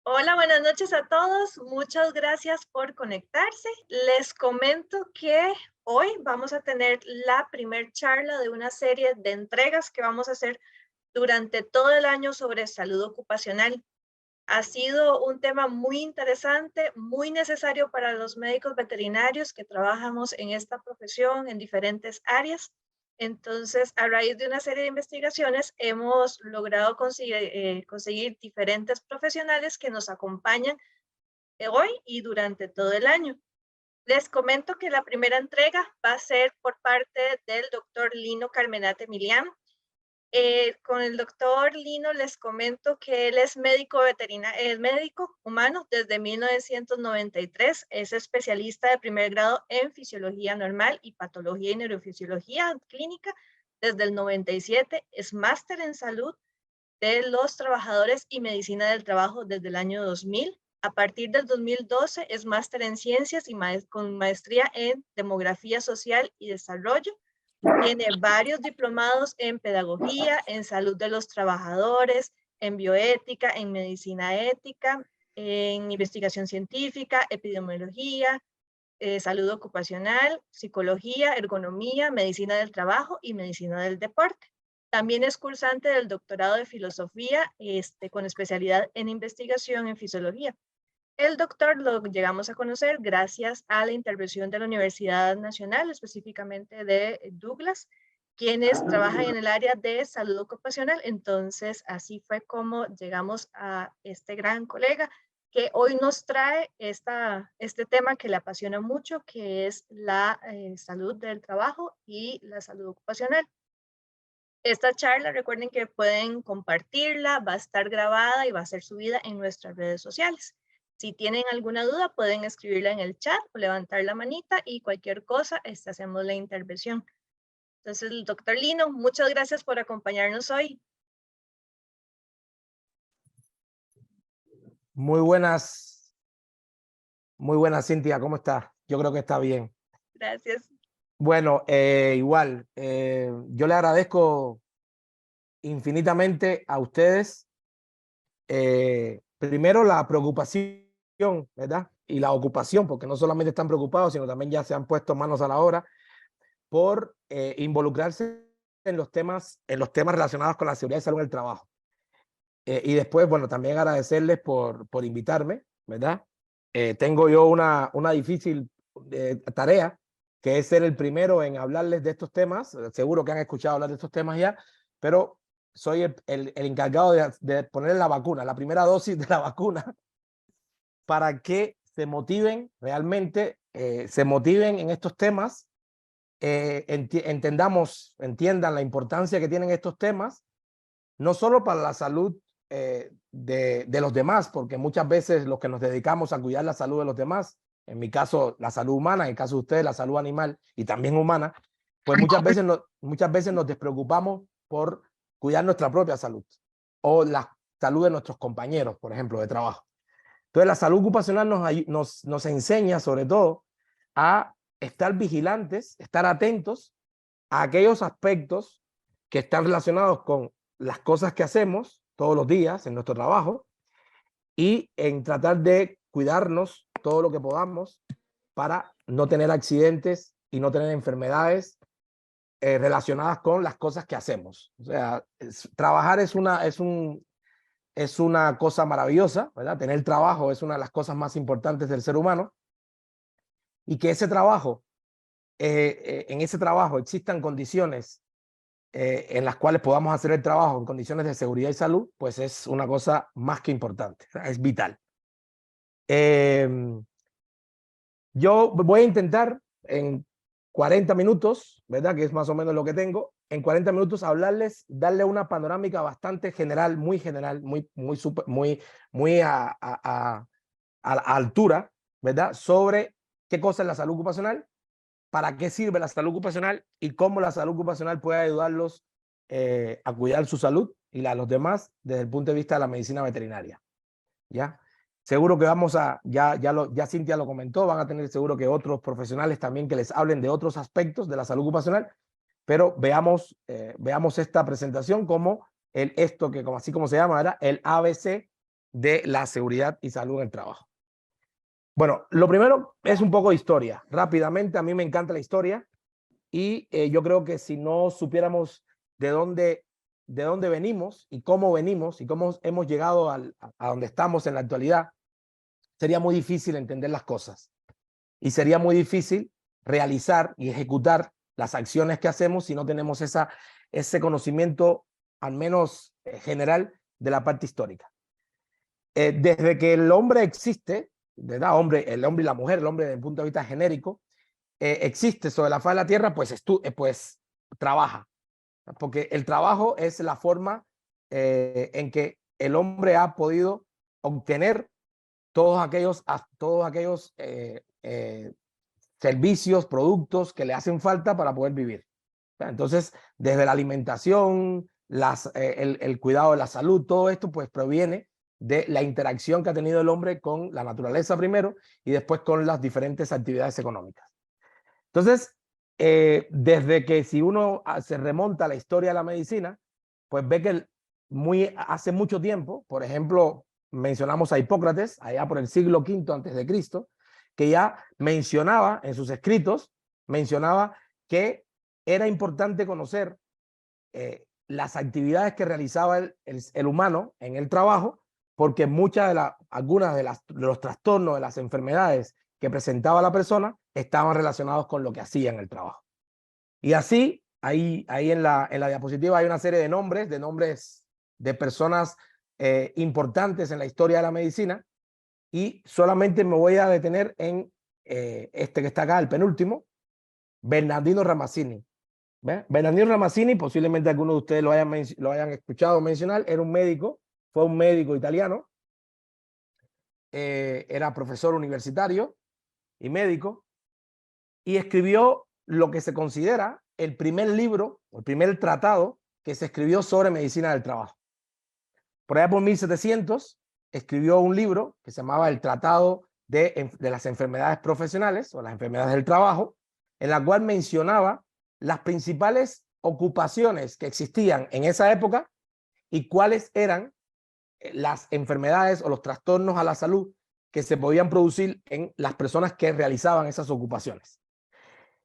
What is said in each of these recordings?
Hola, buenas noches a todos. Muchas gracias por conectarse. Les comento que hoy vamos a tener la primer charla de una serie de entregas que vamos a hacer durante todo el año sobre salud ocupacional. Ha sido un tema muy interesante, muy necesario para los médicos veterinarios que trabajamos en esta profesión en diferentes áreas. Entonces, a raíz de una serie de investigaciones, hemos logrado conseguir diferentes profesionales que nos acompañan hoy y durante todo el año. Les comento que la primera entrega va a ser por parte del doctor Lino Carmenate Milian. Con el doctor Lino les comento que él es médico veterinario, es médico humano desde 1993, es especialista de primer grado en fisiología normal y patología y neurofisiología clínica desde el 97, es máster en salud de los trabajadores y medicina del trabajo desde el año 2000. A partir del 2012 es máster en ciencias y con maestría en demografía social y desarrollo. Tiene varios diplomados en pedagogía, en salud de los trabajadores, en bioética, en medicina ética, en investigación científica, epidemiología, salud ocupacional, psicología, ergonomía, medicina del trabajo y medicina del deporte. También es cursante del doctorado de filosofía con especialidad en investigación en fisiología. El doctor lo llegamos a conocer gracias a la intervención de la Universidad Nacional, específicamente de Douglas, quienes trabajan en el área de salud ocupacional. Entonces, así fue como llegamos a este gran colega que hoy nos trae este tema que le apasiona mucho, que es la salud del trabajo y la salud ocupacional. Esta charla, recuerden que pueden compartirla, va a estar grabada y va a ser subida en nuestras redes sociales. Si tienen alguna duda, pueden escribirla en el chat o levantar la manita y cualquier cosa, hacemos la intervención. Entonces, el doctor Lino, muchas gracias por acompañarnos hoy. Muy buenas, Cintia, ¿cómo estás? Yo creo que está bien. Gracias. Bueno, igual, yo le agradezco infinitamente a ustedes, primero la preocupación, ¿verdad? Y la ocupación, porque no solamente están preocupados, sino también ya se han puesto manos a la obra por involucrarse en los temas relacionados con la seguridad y salud en el trabajo. Y después, bueno, también agradecerles por invitarme, ¿verdad? Tengo yo una difícil tarea, que es ser el primero en hablarles de estos temas. Seguro que han escuchado hablar de estos temas ya, pero soy el encargado de poner la vacuna, la primera dosis de la vacuna, para que se motiven realmente, se motiven en estos temas, entiendan la importancia que tienen estos temas, no solo para la salud de los demás, porque muchas veces los que nos dedicamos a cuidar la salud de los demás, en mi caso la salud humana, en el caso de ustedes la salud animal y también humana, pues muchas veces nos despreocupamos por cuidar nuestra propia salud o la salud de nuestros compañeros, por ejemplo, de trabajo. Entonces la salud ocupacional nos enseña sobre todo a estar vigilantes, estar atentos a aquellos aspectos que están relacionados con las cosas que hacemos todos los días en nuestro trabajo y en tratar de cuidarnos todo lo que podamos para no tener accidentes y no tener enfermedades relacionadas con las cosas que hacemos. O sea, trabajar es una cosa maravillosa, ¿verdad? Tener trabajo es una de las cosas más importantes del ser humano, y que ese trabajo, en ese trabajo existan condiciones en las cuales podamos hacer el trabajo en condiciones de seguridad y salud, pues es una cosa más que importante, es vital. Yo voy a intentar en 40 minutos, ¿verdad? Que es más o menos lo que tengo, en 40 minutos darle una panorámica bastante general, muy a altura, ¿verdad? Sobre qué cosa es la salud ocupacional, para qué sirve la salud ocupacional y cómo la salud ocupacional puede ayudarlos a cuidar su salud y la de los demás desde el punto de vista de la medicina veterinaria. ¿Ya? Seguro que ya Cintia lo comentó, van a tener seguro que otros profesionales también que les hablen de otros aspectos de la salud ocupacional, pero veamos esta presentación como así como se llama, ¿verdad? El ABC de la seguridad y salud en el trabajo. Bueno, lo primero es un poco de historia. Rápidamente, a mí me encanta la historia y yo creo que si no supiéramos de dónde venimos y cómo hemos llegado a donde estamos en la actualidad, sería muy difícil entender las cosas y sería muy difícil realizar y ejecutar las acciones que hacemos si no tenemos ese conocimiento, al menos general, de la parte histórica. Desde que el hombre existe, ¿verdad? El hombre y la mujer, el hombre desde el punto de vista genérico, existe sobre la faz de la tierra, pues trabaja. Porque el trabajo es la forma en que el hombre ha podido obtener todos aquellos servicios, productos que le hacen falta para poder vivir. Entonces, desde la alimentación, el cuidado de la salud, todo esto pues proviene de la interacción que ha tenido el hombre con la naturaleza primero y después con las diferentes actividades económicas. Entonces, desde que si uno se remonta a la historia de la medicina, pues ve que hace mucho tiempo, por ejemplo, mencionamos a Hipócrates, allá por el siglo V antes de Cristo, que ya mencionaba en sus escritos, mencionaba que era importante conocer las actividades que realizaba el humano en el trabajo, porque algunas de los trastornos, de las enfermedades que presentaba la persona estaban relacionados con lo que hacía en el trabajo. Y así, ahí en la diapositiva hay una serie de nombres de personas importantes en la historia de la medicina, y solamente me voy a detener en este que está acá, el penúltimo, Bernardino Ramazzini. ¿Ve? Bernardino Ramazzini, posiblemente algunos de ustedes lo hayan escuchado mencionar, fue un médico italiano, era profesor universitario y médico, y escribió lo que se considera el primer libro, el primer tratado que se escribió sobre medicina del trabajo. Por allá por 1700 escribió un libro que se llamaba el Tratado de las Enfermedades Profesionales o las Enfermedades del Trabajo, en la cual mencionaba las principales ocupaciones que existían en esa época y cuáles eran las enfermedades o los trastornos a la salud que se podían producir en las personas que realizaban esas ocupaciones.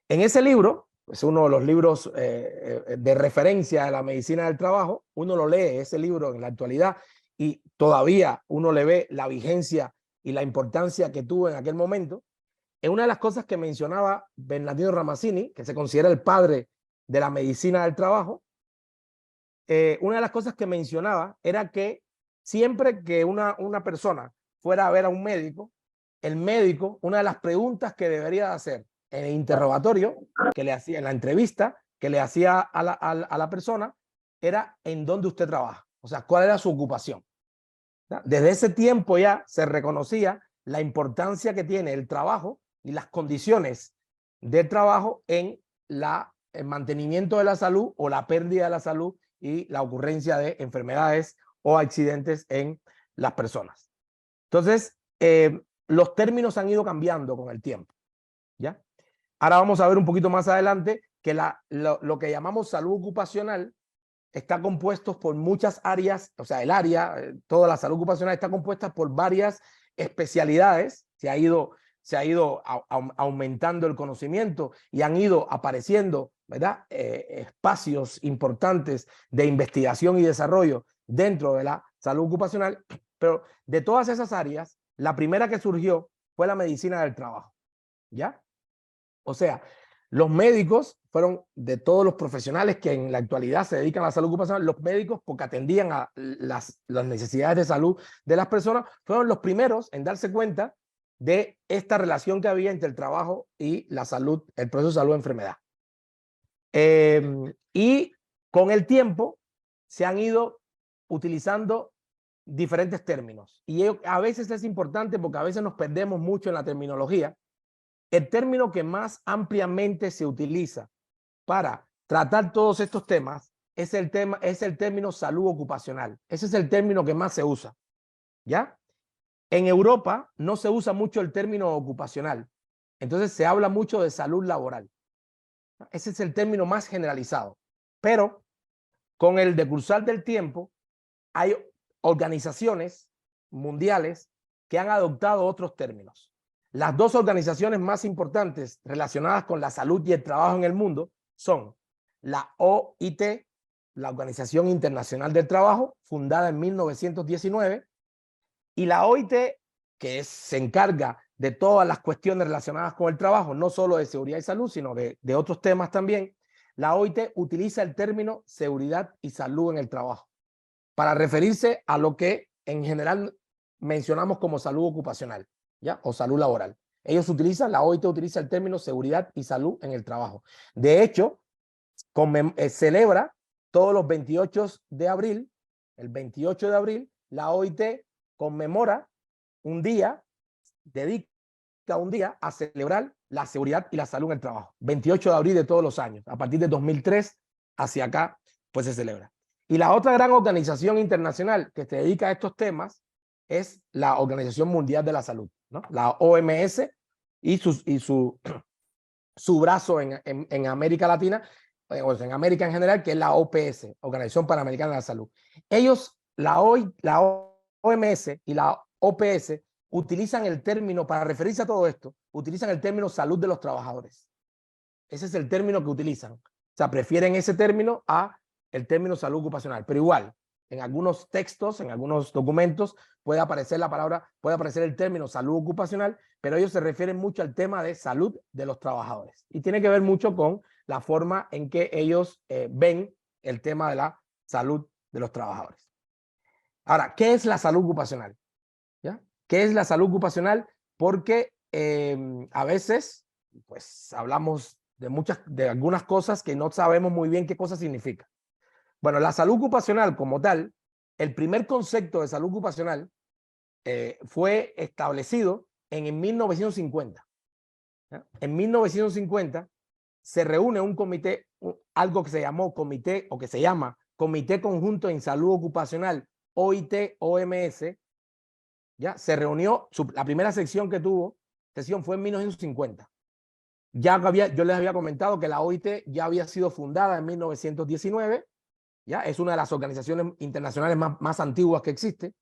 En ese libro, es uno de los libros de referencia de la medicina del trabajo, uno lo lee, ese libro en la actualidad, y todavía uno le ve la vigencia y la importancia que tuvo en aquel momento. En una de las cosas que mencionaba Bernardino Ramazzini, que se considera el padre de la medicina del trabajo, una de las cosas que mencionaba era que siempre que una persona fuera a ver a un médico, el médico, una de las preguntas que debería hacer en el interrogatorio que le hacía, en la entrevista que le hacía a la persona, era en dónde usted trabaja, o sea, cuál era su ocupación. Desde ese tiempo ya se reconocía la importancia que tiene el trabajo y las condiciones del trabajo en el mantenimiento de la salud o la pérdida de la salud y la ocurrencia de enfermedades o accidentes en las personas. Entonces, los términos han ido cambiando con el tiempo, ¿ya? Ahora vamos a ver un poquito más adelante que lo que llamamos salud ocupacional está compuesto por muchas áreas, o sea, toda la salud ocupacional está compuesta por varias especialidades. Se ha ido aumentando el conocimiento y han ido apareciendo, ¿verdad? Espacios importantes de investigación y desarrollo dentro de la salud ocupacional, pero de todas esas áreas, la primera que surgió fue la medicina del trabajo, ¿ya? O sea, los médicos fueron de todos los profesionales que en la actualidad se dedican a la salud ocupacional, los médicos, porque atendían a las necesidades de salud de las personas, fueron los primeros en darse cuenta de esta relación que había entre el trabajo y la salud, el proceso de salud-enfermedad. Y con el tiempo se han ido utilizando diferentes términos. Y a veces es importante porque a veces nos perdemos mucho en la terminología. El término que más ampliamente se utiliza para tratar todos estos temas es el término salud ocupacional. Ese es el término que más se usa, ¿ya? En Europa no se usa mucho el término ocupacional. Entonces se habla mucho de salud laboral. Ese es el término más generalizado. Pero con el decursar del tiempo hay organizaciones mundiales que han adoptado otros términos. Las dos organizaciones más importantes relacionadas con la salud y el trabajo en el mundo son la OIT, la Organización Internacional del Trabajo, fundada en 1919, y la OIT, que se encarga de todas las cuestiones relacionadas con el trabajo, no solo de seguridad y salud, sino de otros temas también. La OIT utiliza el término seguridad y salud en el trabajo para referirse a lo que en general mencionamos como salud ocupacional, ¿ya? O salud laboral. La OIT utiliza el término seguridad y salud en el trabajo. De hecho, celebra todos los 28 de abril, el 28 de abril, la OIT conmemora un día, dedica un día a celebrar la seguridad y la salud en el trabajo. 28 de abril de todos los años. A partir de 2003 hacia acá, pues se celebra. Y la otra gran organización internacional que se dedica a estos temas es la Organización Mundial de la Salud, ¿no? La OMS y su brazo en América Latina, o en América en general, que es la OPS, Organización Panamericana de la Salud. Ellos, la OMS y la OPS, utilizan el término, para referirse a todo esto, utilizan el término salud de los trabajadores. Ese es el término que utilizan. O sea, prefieren ese término a el término salud ocupacional. Pero igual, en algunos textos, en algunos documentos, puede aparecer el término salud ocupacional, pero ellos se refieren mucho al tema de salud de los trabajadores. Y tiene que ver mucho con la forma en que ellos ven el tema de la salud de los trabajadores. Ahora, ¿qué es la salud ocupacional? ¿Ya? ¿Qué es la salud ocupacional? Porque a veces, pues, hablamos de algunas cosas que no sabemos muy bien qué cosa significa. Bueno, la salud ocupacional como tal, el primer concepto de salud ocupacional fue establecido en 1950. ¿Ya? En 1950 se reúne un comité, algo que se llamó comité, o que se llama Comité Conjunto en Salud Ocupacional, OIT-OMS. ¿Ya? Se reunió, la primera sesión fue en 1950. Yo les había comentado que la OIT ya había sido fundada en 1919. ¿Ya? Es una de las organizaciones internacionales más antiguas que existe.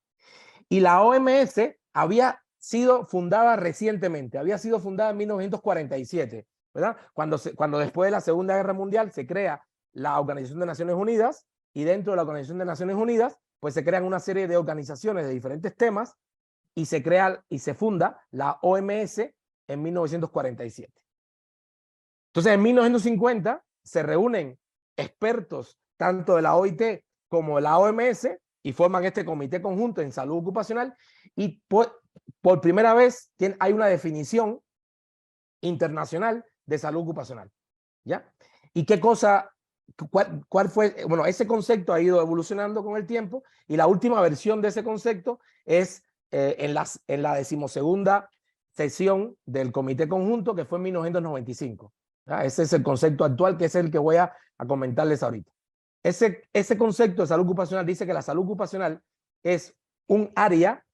Y la OMS había sido fundada recientemente, había sido fundada en 1947, ¿verdad? Cuando después de la Segunda Guerra Mundial se crea la Organización de Naciones Unidas, y dentro de la Organización de Naciones Unidas, pues se crean una serie de organizaciones de diferentes temas, y se funda la OMS en 1947. Entonces, en 1950 se reúnen expertos tanto de la OIT como de la OMS y forman este comité conjunto en salud ocupacional, y por primera vez hay una definición internacional de salud ocupacional. ¿Ya? ¿Y cuál fue? Bueno, ese concepto ha ido evolucionando con el tiempo, y la última versión de ese concepto es en la 12ª sesión del comité conjunto, que fue en 1995. ¿Ya? Ese es el concepto actual, que es el que voy a comentarles ahorita. Ese concepto de salud ocupacional dice que la salud ocupacional es un área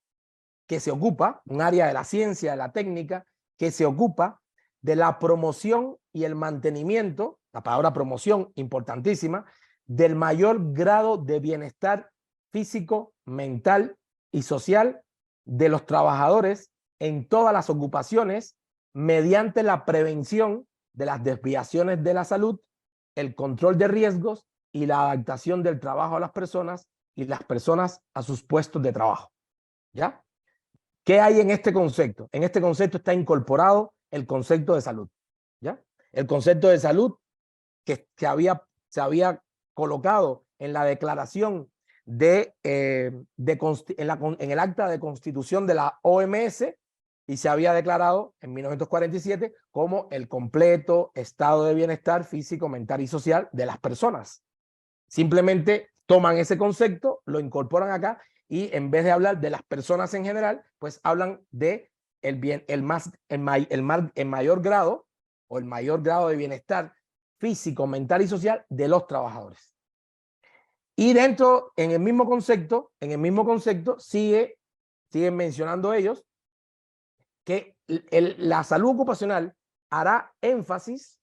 un área de la ciencia, de la técnica, que se ocupa de la promoción y el mantenimiento, la palabra promoción, importantísima, del mayor grado de bienestar físico, mental y social de los trabajadores en todas las ocupaciones, mediante la prevención de las desviaciones de la salud, el control de riesgos y la adaptación del trabajo a las personas y las personas a sus puestos de trabajo. ¿Ya? ¿Qué hay en este concepto? En este concepto está incorporado el concepto de salud. ¿Ya? El concepto de salud que se había colocado en la declaración en el acta de constitución de la OMS, y se había declarado en 1947 como el completo estado de bienestar físico, mental y social de las personas. Simplemente toman ese concepto, lo incorporan acá, y en vez de hablar de las personas en general, pues hablan de el mayor grado, o el mayor grado de bienestar físico, mental y social de los trabajadores. Y en el mismo concepto, siguen mencionando ellos que la salud ocupacional hará énfasis,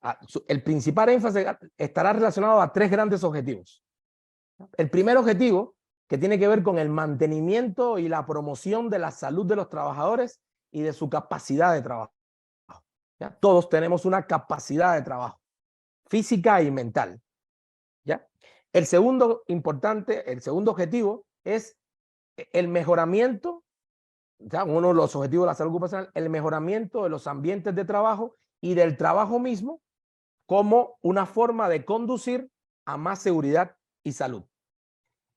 el principal énfasis estará relacionado a 3 grandes objetivos. El primer objetivo, que tiene que ver con el mantenimiento y la promoción de la salud de los trabajadores y de su capacidad de trabajo. ¿Ya? Todos tenemos una capacidad de trabajo, física y mental. ¿Ya? El segundo objetivo es el mejoramiento, ¿ya? Uno de los objetivos de la salud ocupacional, el mejoramiento de los ambientes de trabajo y del trabajo mismo como una forma de conducir a más seguridad y salud.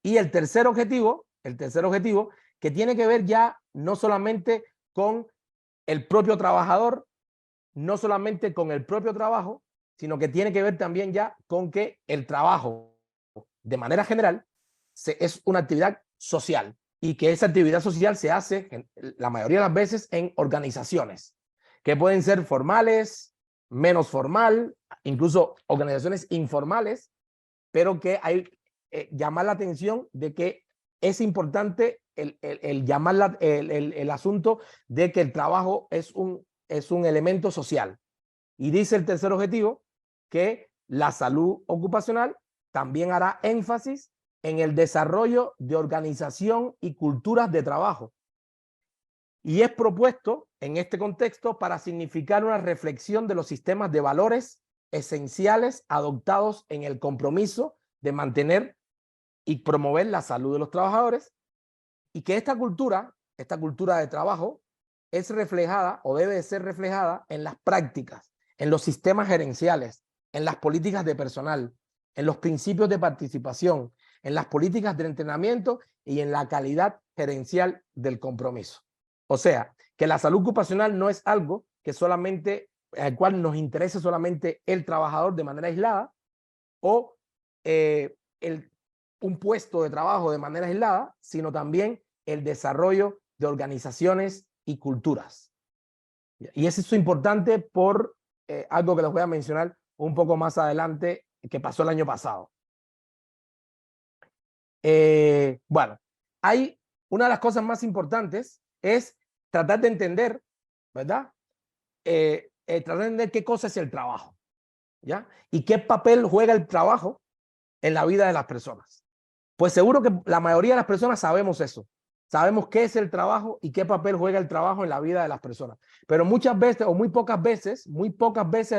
Y el tercer objetivo, que tiene que ver ya no solamente con el propio trabajador, no solamente con el propio trabajo, sino que tiene que ver también ya con que el trabajo, de manera general, es una actividad social y que esa actividad social se hace la mayoría de las veces en organizaciones que pueden ser formales, menos formal, incluso organizaciones informales, pero que hay llamar la atención de que es importante llamar el asunto de que el trabajo es un elemento social. Y dice el tercer objetivo que la salud ocupacional también hará énfasis en el desarrollo de organización y culturas de trabajo. Y es propuesto en este contexto para significar una reflexión de los sistemas de valores esenciales adoptados en el compromiso de mantener y promover la salud de los trabajadores, y que esta cultura de trabajo es reflejada o debe ser reflejada en las prácticas, en los sistemas gerenciales, en las políticas de personal, en los principios de participación, en las políticas de entrenamiento y en la calidad gerencial del compromiso. O sea, que la salud ocupacional no es algo que solamente, al cual nos interese solamente el trabajador de manera aislada o un puesto de trabajo de manera aislada, sino también el desarrollo de organizaciones y culturas. Y eso es importante por algo que les voy a mencionar un poco más adelante que pasó el año pasado. Bueno, hay una de las cosas más importantes es tratar de entender, ¿verdad? Tratar de entender qué cosa es el trabajo, ¿ya? Y qué papel juega el trabajo en la vida de las personas. Pues seguro que la mayoría de las personas sabemos eso. Sabemos qué es el trabajo y qué papel juega el trabajo en la vida de las personas. Pero muchas veces o muy pocas veces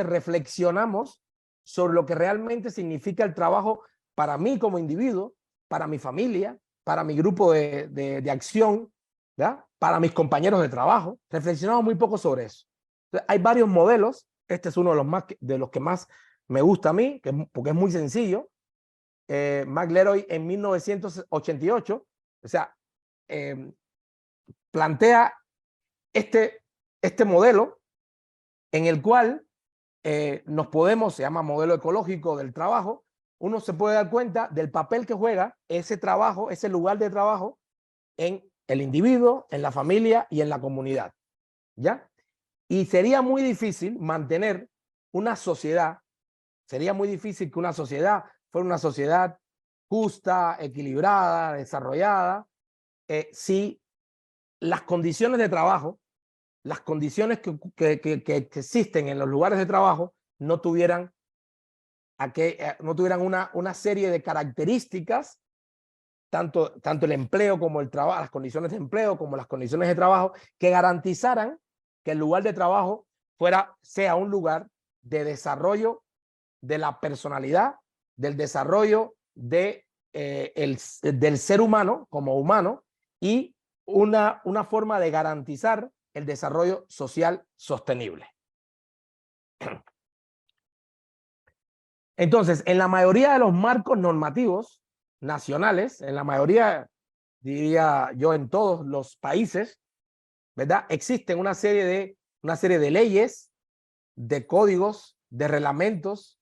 reflexionamos sobre lo que realmente significa el trabajo para mí como individuo, para mi familia, para mi grupo de acción, ¿verdad? Para mis compañeros de trabajo. Reflexionamos muy poco sobre eso. Entonces, hay varios modelos. Este es uno de los que más me gusta a mí, porque es muy sencillo. McLeroy en 1988, o sea, plantea este modelo en el cual se llama modelo ecológico del trabajo. Uno se puede dar cuenta del papel que juega ese trabajo, ese lugar de trabajo en el individuo, en la familia y en la comunidad, ¿ya? Y sería muy difícil mantener una sociedad, sería muy difícil que una sociedad fuera una sociedad justa, equilibrada, desarrollada, si las condiciones de trabajo, las condiciones que existen en los lugares de trabajo no tuvieran una serie de características, tanto el empleo como el trabajo, las condiciones de empleo como las condiciones de trabajo, que garantizaran que el lugar de trabajo sea un lugar de desarrollo de la personalidad, del desarrollo del ser humano como humano y una forma de garantizar el desarrollo social sostenible. Entonces, en la mayoría de los marcos normativos nacionales, en la mayoría, diría yo, en todos los países, ¿verdad? Existen una serie de leyes, de códigos, de reglamentos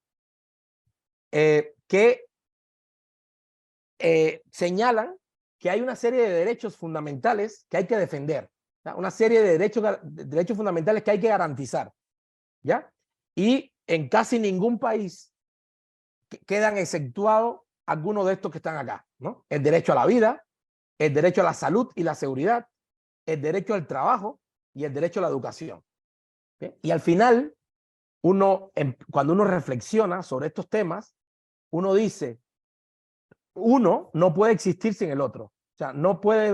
que señalan que hay una serie de derechos fundamentales que hay que defender, ¿ya? Una serie de derechos fundamentales que hay que garantizar, ¿ya? Y en casi ningún país quedan exceptuados algunos de estos que están acá, ¿no? El derecho a la vida, el derecho a la salud y la seguridad, el derecho al trabajo y el derecho a la educación, ¿sí? Y al final, cuando uno reflexiona sobre estos temas, uno dice, uno no puede existir sin el otro. O sea, no puede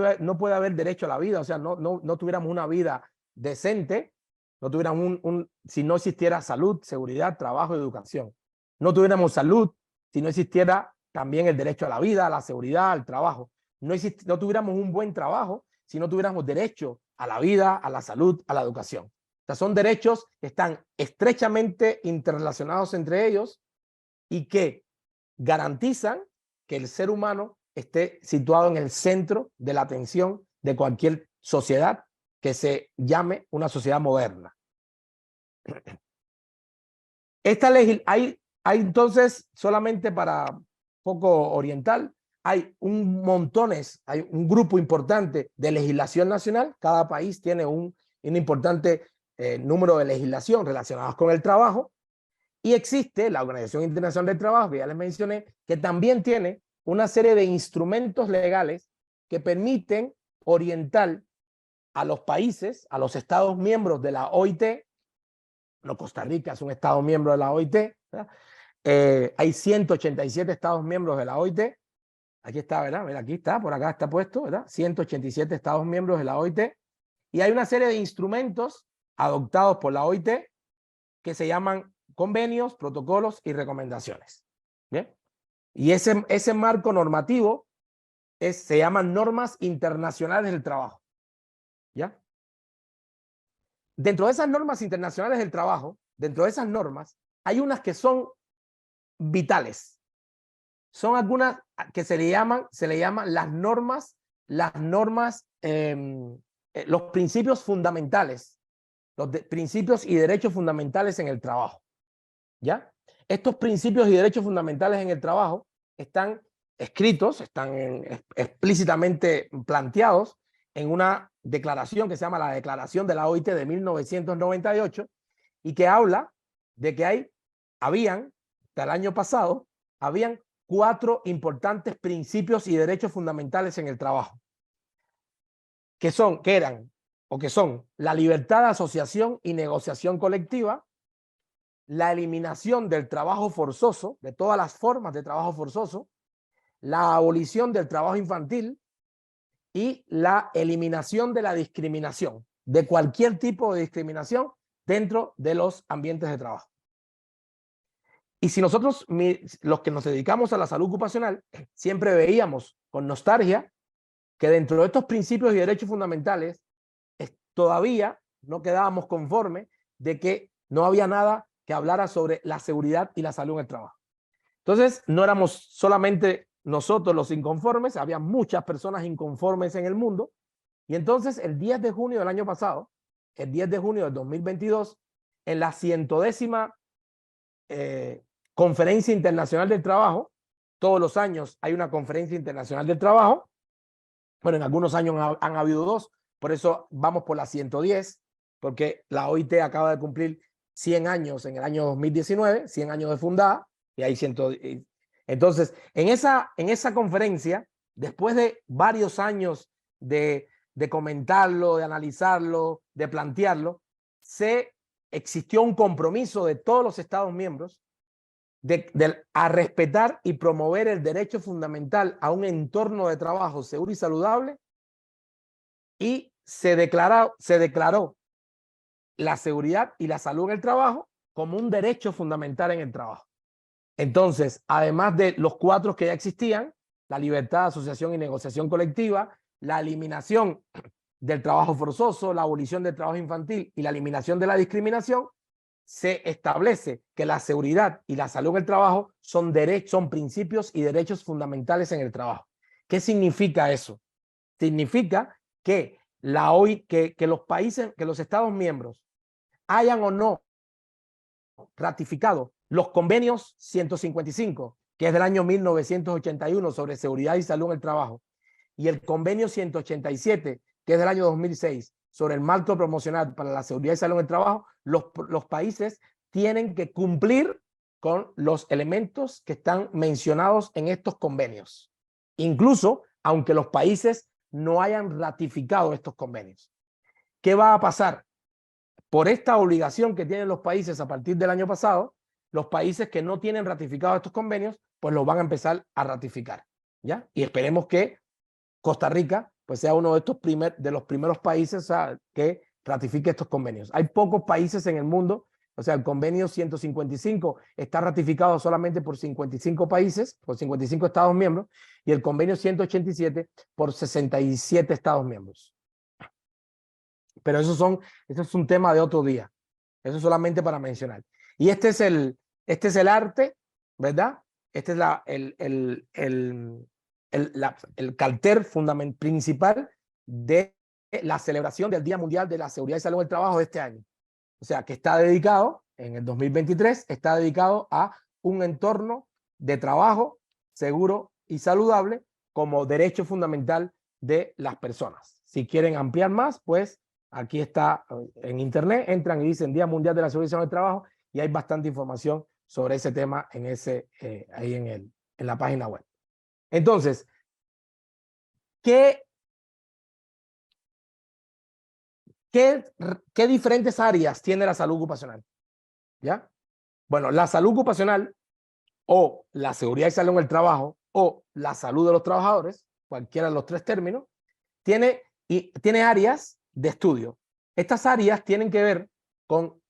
haber derecho a la vida, o sea, no tuviéramos una vida decente, no tuviéramos si no existiera salud, seguridad, trabajo y educación. No tuviéramos salud si no existiera también el derecho a la vida, a la seguridad, al trabajo. No tuviéramos un buen trabajo si no tuviéramos derecho a la vida, a la salud, a la educación. O sea, son derechos que están estrechamente interrelacionados entre ellos y que garantizan que el ser humano esté situado en el centro de la atención de cualquier sociedad que se llame una sociedad moderna. Hay entonces, solamente para poco oriental, hay hay un grupo importante de legislación nacional. Cada país tiene un importante número de legislación relacionadas con el trabajo. Y existe la Organización Internacional del Trabajo, que ya les mencioné, que también tiene una serie de instrumentos legales que permiten orientar a los países, a los estados miembros de la OIT. No, Costa Rica es un estado miembro de la OIT. Hay 187 estados miembros de la OIT. Aquí está, ¿verdad? Mira, aquí está, por acá está puesto, ¿verdad? 187 estados miembros de la OIT. Y hay una serie de instrumentos adoptados por la OIT que se llaman convenios, protocolos y recomendaciones. ¿Bien? Y ese marco normativo se llaman normas internacionales del trabajo. ¿Ya? Dentro de esas normas internacionales del trabajo, dentro de esas normas, hay unas que son vitales. Son algunas que se le llaman las normas, los principios fundamentales, principios y derechos fundamentales en el trabajo. ¿Ya? Estos principios y derechos fundamentales en el trabajo están escritos, están explícitamente planteados en una declaración que se llama la Declaración de la OIT de 1998 y que habla de que hasta el año pasado, habían 4 importantes principios y derechos fundamentales en el trabajo, que son la libertad de asociación y negociación colectiva, la eliminación del trabajo forzoso, de todas las formas de trabajo forzoso, la abolición del trabajo infantil y la eliminación de la discriminación, de cualquier tipo de discriminación dentro de los ambientes de trabajo. Y si nosotros, los que nos dedicamos a la salud ocupacional, siempre veíamos con nostalgia que dentro de estos principios y derechos fundamentales todavía no quedábamos conformes de que no había nada que hablara sobre la seguridad y la salud en el trabajo. Entonces, no éramos solamente nosotros los inconformes, había muchas personas inconformes en el mundo. Y entonces, el 10 de junio del año pasado, el 10 de junio del 2022, en la 110ª Conferencia Internacional del Trabajo, todos los años hay una Conferencia Internacional del Trabajo. Bueno, en algunos años han habido 2, por eso vamos por la 110, porque la OIT acaba de cumplir 100 años en el año 2019, 100 años de fundada, y hay 100. Entonces, en esa conferencia, después de varios años de comentarlo, de analizarlo, de plantearlo, existió un compromiso de todos los Estados miembros a respetar y promover el derecho fundamental a un entorno de trabajo seguro y saludable, y se declaró la seguridad y la salud en el trabajo como un derecho fundamental en el trabajo. Entonces, además de los 4 que ya existían, la libertad de asociación y negociación colectiva, la eliminación del trabajo forzoso, la abolición del trabajo infantil y la eliminación de la discriminación, se establece que la seguridad y la salud en el trabajo son principios y derechos fundamentales en el trabajo. ¿Qué significa eso? Significa que los países, que los Estados miembros hayan o no ratificado los convenios 155, que es del año 1981 sobre seguridad y salud en el trabajo, y el convenio 187, que es del año 2006 sobre el marco promocional para la seguridad y salud en el trabajo, los países tienen que cumplir con los elementos que están mencionados en estos convenios, incluso aunque los países no hayan ratificado estos convenios. ¿Qué va a pasar? Por esta obligación que tienen los países a partir del año pasado, los países que no tienen ratificado estos convenios, pues los van a empezar a ratificar, ¿ya? Y esperemos que Costa Rica pues sea uno de los primeros países, o sea, que ratifique estos convenios. Hay pocos países en el mundo, o sea, el convenio 155 está ratificado solamente por 55 países, por 55 Estados miembros, y el convenio 187 por 67 Estados miembros. Pero eso es un tema de otro día. Eso es solamente para mencionar. Y este es el arte, ¿verdad? Este es el cartel principal de la celebración del Día Mundial de la Seguridad y Salud en el Trabajo de este año. O sea, que está dedicado, en el 2023, está dedicado a un entorno de trabajo seguro y saludable como derecho fundamental de las personas. Si quieren ampliar más, pues aquí está en internet, entran y dicen Día Mundial de la Seguridad y Salud en el Trabajo y hay bastante información sobre ese tema ahí en la página web. Entonces, ¿qué diferentes áreas tiene la salud ocupacional? ¿Ya? Bueno, la salud ocupacional o la seguridad y salud en el trabajo o la salud de los trabajadores, cualquiera de los tres términos, tiene áreas de estudio. Estas áreas tienen que ver con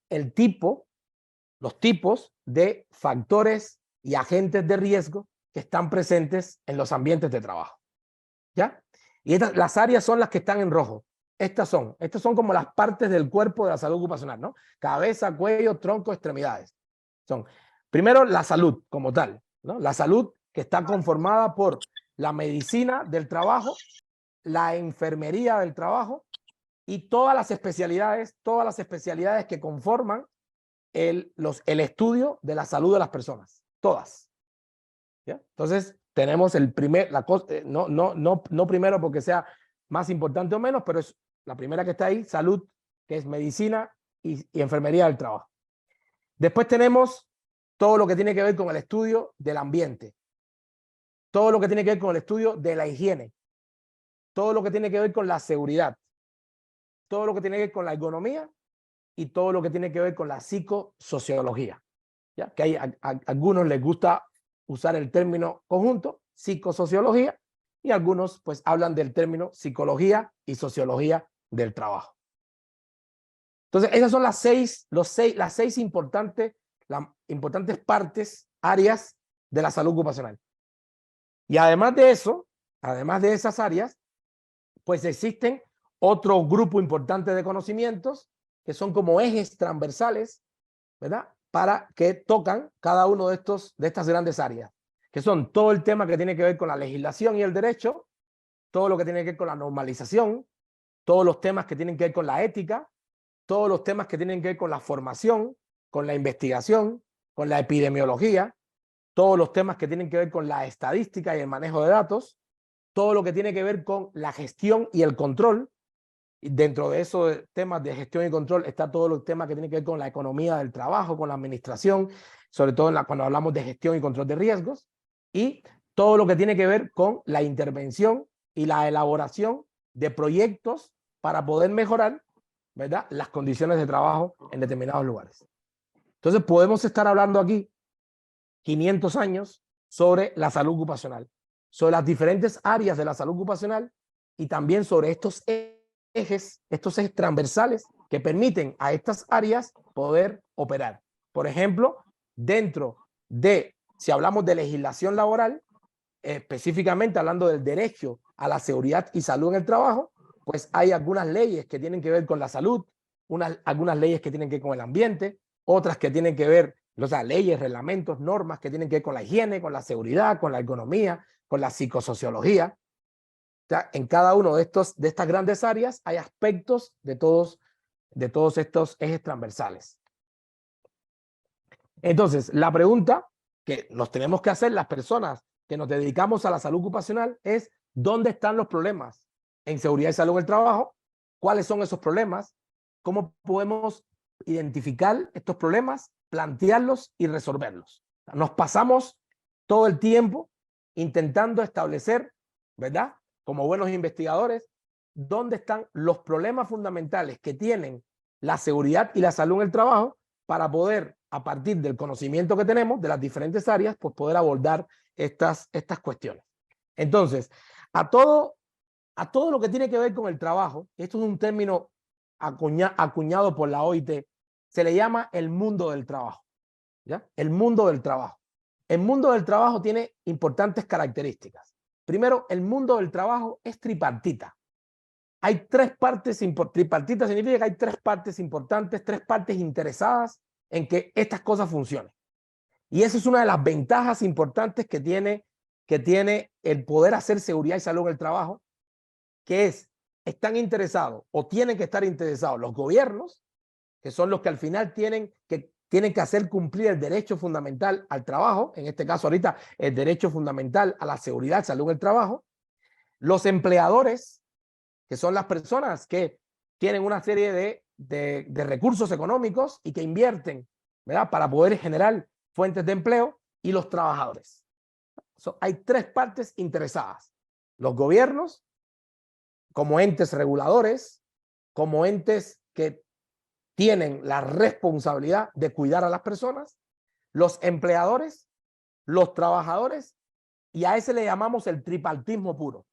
los tipos de factores y agentes de riesgo que están presentes en los ambientes de trabajo. ¿Ya? Y las áreas son las que están en rojo. Estas son como las partes del cuerpo de la salud ocupacional, ¿no? Cabeza, cuello, tronco, extremidades. Son, primero, la salud como tal, ¿no? La salud que está conformada por la medicina del trabajo, la enfermería del trabajo y todas las especialidades que conforman el estudio de la salud de las personas. Todas. ¿Ya? Entonces, tenemos no primero porque sea más importante o menos, pero es la primera que está ahí, salud, que es medicina y enfermería del trabajo. Después tenemos todo lo que tiene que ver con el estudio del ambiente, todo lo que tiene que ver con el estudio de la higiene, todo lo que tiene que ver con la seguridad, todo lo que tiene que ver con la economía y todo lo que tiene que ver con la psicosociología. ¿Ya? Que a algunos les gusta usar el término conjunto, psicosociología, y algunos pues hablan del término psicología y sociología del trabajo. Entonces, esas son las seis importantes partes, áreas de la salud ocupacional. Y además de eso, además de esas áreas, pues existen otro grupo importante de conocimientos que son como ejes transversales, ¿verdad? Para que tocan cada uno de estas grandes áreas, que son todo el tema que tiene que ver con la legislación y el derecho, todo lo que tiene que ver con la normalización, todos los temas que tienen que ver con la ética, todos los temas que tienen que ver con la formación, con la investigación, con la epidemiología, todos los temas que tienen que ver con la estadística y el manejo de datos, todo lo que tiene que ver con la gestión y el control. Y dentro de esos temas de gestión y control está todo los temas que tienen que ver con la economía del trabajo, con la administración, sobre todo cuando hablamos de gestión y control de riesgos, y todo lo que tiene que ver con la intervención y la elaboración de proyectos para poder mejorar, ¿verdad?, las condiciones de trabajo en determinados lugares. Entonces podemos estar hablando aquí 500 años sobre la salud ocupacional, sobre las diferentes áreas de la salud ocupacional y también sobre estos ejes transversales que permiten a estas áreas poder operar. Por ejemplo, si hablamos de legislación laboral, específicamente hablando del derecho a la seguridad y salud en el trabajo, pues hay algunas leyes que tienen que ver con la salud, algunas leyes que tienen que ver con el ambiente, otras que tienen que ver, o sea, leyes, reglamentos, normas que tienen que ver con la higiene, con la seguridad, con la economía, con la psicosociología. O sea, en cada uno de estas grandes áreas hay aspectos de todos estos ejes transversales. Entonces, la pregunta que nos tenemos que hacer las personas que nos dedicamos a la salud ocupacional es: ¿dónde están los problemas en seguridad y salud en el trabajo? ¿Cuáles son esos problemas? ¿Cómo podemos identificar estos problemas, plantearlos y resolverlos? Nos pasamos todo el tiempo intentando establecer, ¿verdad?, como buenos investigadores, dónde están los problemas fundamentales que tienen la seguridad y la salud en el trabajo para poder, a partir del conocimiento que tenemos de las diferentes áreas, pues poder abordar estas cuestiones. Entonces, a todo a todo lo que tiene que ver con el trabajo. Esto es un término acuñado por la OIT, se le llama el mundo del trabajo. ¿Ya? El mundo del trabajo. El mundo del trabajo tiene importantes características. Primero, el mundo del trabajo es tripartita. Hay tres partes tripartita significa que hay tres partes importantes, tres partes interesadas en que estas cosas funcionen. Y esa es una de las ventajas importantes que tiene el poder hacer seguridad y salud en el trabajo, que están interesados o tienen que estar interesados los gobiernos, que son los que al final tienen que hacer cumplir el derecho fundamental al trabajo, en este caso ahorita el derecho fundamental a la seguridad y salud en el trabajo, los empleadores, que son las personas que tienen una serie de recursos económicos y que invierten, ¿verdad?, para poder generar fuentes de empleo, y los trabajadores. Hay tres partes interesadas: los gobiernos, como entes reguladores, como entes que tienen la responsabilidad de cuidar a las personas, los empleadores, los trabajadores, y a ese le llamamos el tripartismo puro.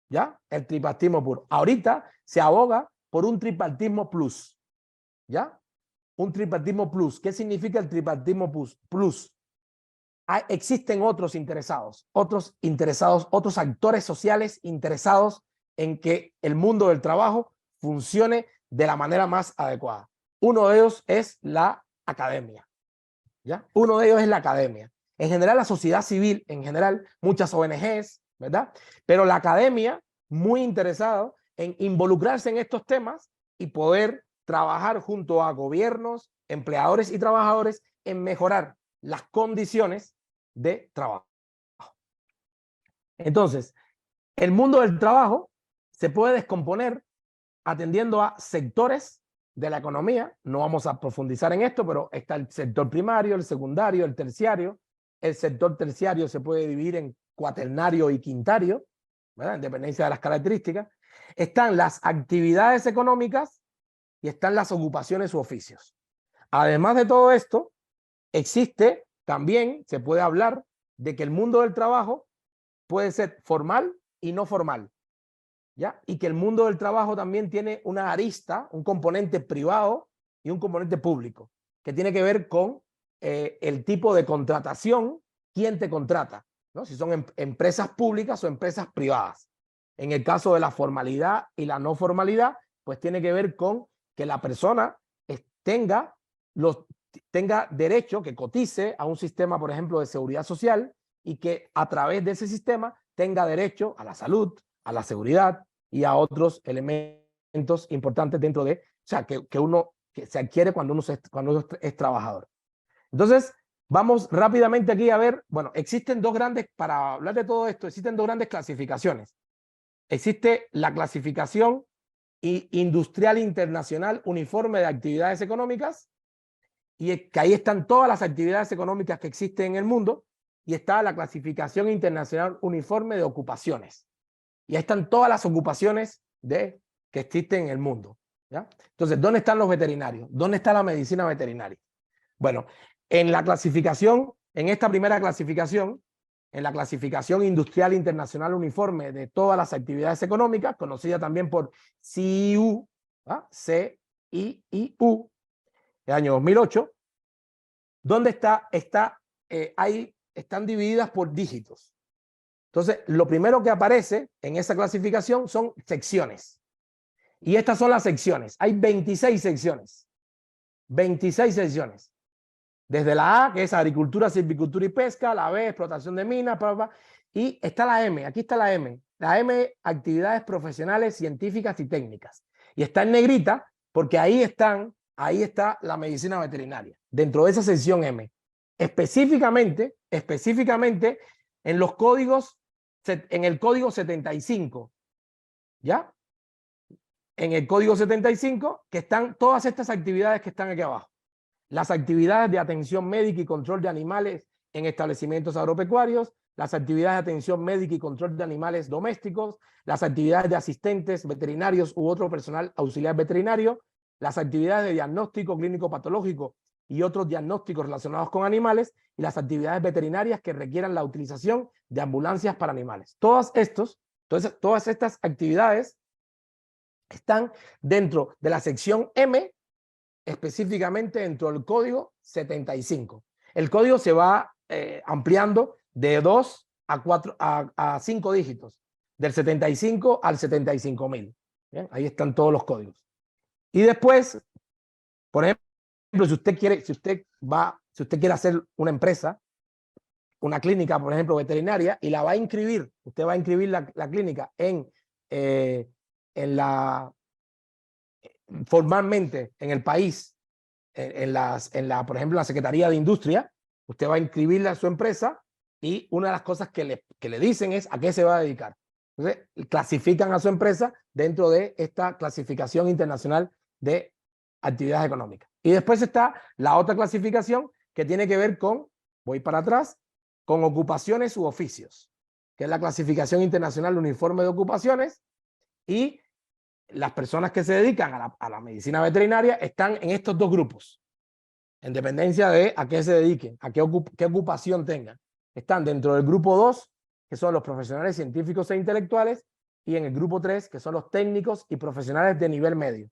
¿Ya? El tripartismo puro. Ahorita se aboga por un tripartismo plus. ¿Ya? Un tripartismo plus. ¿Qué significa el tripartismo plus? Existen otros interesados, otros actores sociales interesados en que el mundo del trabajo funcione de la manera más adecuada. Uno de ellos es la academia. ¿Ya? Uno de ellos es la academia. En general, la sociedad civil, en general, muchas ONGs, ¿verdad? Pero la academia, muy interesado en involucrarse en estos temas y poder trabajar junto a gobiernos, empleadores y trabajadores en mejorar las condiciones de trabajo. Entonces, el mundo del trabajo se puede descomponer atendiendo a sectores de la economía. No vamos a profundizar en esto, pero está el sector primario, el secundario, el terciario. El sector terciario se puede dividir en cuaternario y quintario, ¿verdad?, en dependencia de las características. Están las actividades económicas y están las ocupaciones u oficios. Además de todo esto, existe también, se puede hablar de que el mundo del trabajo puede ser formal y no formal, ¿ya? Y que el mundo del trabajo también tiene una arista, un componente privado y un componente público, que tiene que ver con el tipo de contratación, quién te contrata, ¿no? Si son empresas públicas o empresas privadas. En el caso de la formalidad y la no formalidad, pues tiene que ver con que la persona tenga derecho, que cotice a un sistema, por ejemplo, de seguridad social, y que a través de ese sistema tenga derecho a la salud, a la seguridad y a otros elementos importantes dentro de, o sea, que se adquiere cuando uno es trabajador. Entonces, vamos rápidamente aquí a ver, bueno, para hablar de todo esto, existen dos grandes clasificaciones. Existe la clasificación industrial internacional uniforme de actividades económicas, y que ahí están todas las actividades económicas que existen en el mundo, y está la clasificación internacional uniforme de ocupaciones. Y ahí están todas las ocupaciones que existen en el mundo, ¿ya? Entonces, ¿dónde están los veterinarios? ¿Dónde está la medicina veterinaria? Bueno, en esta primera clasificación, en la clasificación industrial internacional uniforme de todas las actividades económicas, conocida también por CIU, ¿ah? CIIU, el año 2008, ¿dónde están divididas por dígitos? Entonces, lo primero que aparece en esa clasificación son secciones. Y estas son las secciones. Hay 26 secciones. 26 secciones. Desde la A, que es agricultura, silvicultura y pesca, la B, explotación de minas, y está la M, aquí está la M. La M, actividades profesionales, científicas y técnicas. Y está en negrita porque ahí está la medicina veterinaria, dentro de esa sección M. Específicamente, en los códigos, en el código 75, ¿ya? En el código 75, que están todas estas actividades que están aquí abajo. Las actividades de atención médica y control de animales en establecimientos agropecuarios, las actividades de atención médica y control de animales domésticos, las actividades de asistentes veterinarios u otro personal auxiliar veterinario, las actividades de diagnóstico clínico patológico y otros diagnósticos relacionados con animales, y las actividades veterinarias que requieran la utilización de ambulancias para animales. Todos estos Entonces, todas estas actividades están dentro de la sección M, específicamente dentro del código 75. El código se va ampliando de 2 a 5 dígitos, del 75 al 75.000. Bien, ahí están todos los códigos. Y después, por ejemplo, si usted quiere hacer una empresa, una clínica, por ejemplo, veterinaria, y la va a inscribir, usted va a inscribir la clínica formalmente en el país, por ejemplo, en la Secretaría de Industria, usted va a inscribirla a su empresa y una de las cosas que le dicen es a qué se va a dedicar. Entonces, clasifican a su empresa dentro de esta clasificación internacional de actividades económicas. Y después está la otra clasificación que tiene que ver con, voy para atrás, con ocupaciones u oficios, que es la clasificación internacional uniforme de ocupaciones, y las personas que se dedican a la medicina veterinaria están en estos dos grupos, en dependencia de a qué se dediquen, a qué ocupación tengan. Están dentro del grupo 2, que son los profesionales científicos e intelectuales, y en el grupo 3, que son los técnicos y profesionales de nivel medio.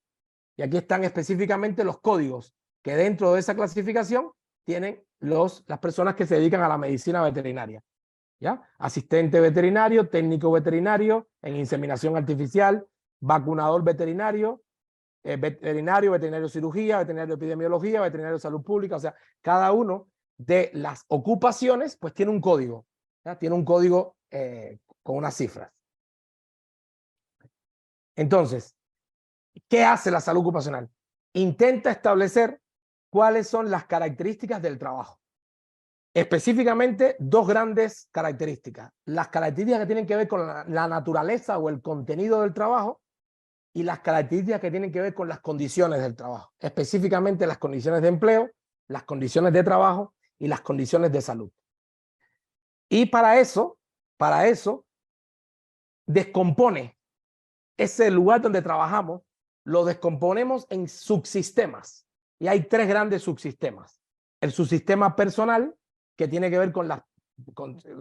Y aquí están específicamente los códigos que dentro de esa clasificación tienen las personas que se dedican a la medicina veterinaria. ¿Ya? Asistente veterinario, técnico veterinario, en inseminación artificial, vacunador veterinario, veterinario cirugía, veterinario epidemiología, veterinario de salud pública. O sea, cada uno de las ocupaciones pues tiene un código, ¿ya? Tiene un código con unas cifras. Entonces, ¿qué hace la salud ocupacional? Intenta establecer cuáles son las características del trabajo. Específicamente, dos grandes características. Las características que tienen que ver con la naturaleza o el contenido del trabajo, y las características que tienen que ver con las condiciones del trabajo. Específicamente las condiciones de empleo, las condiciones de trabajo y las condiciones de salud. Y para eso descompone ese lugar donde trabajamos, lo descomponemos en subsistemas. Y hay tres grandes subsistemas. El subsistema personal, que tiene que ver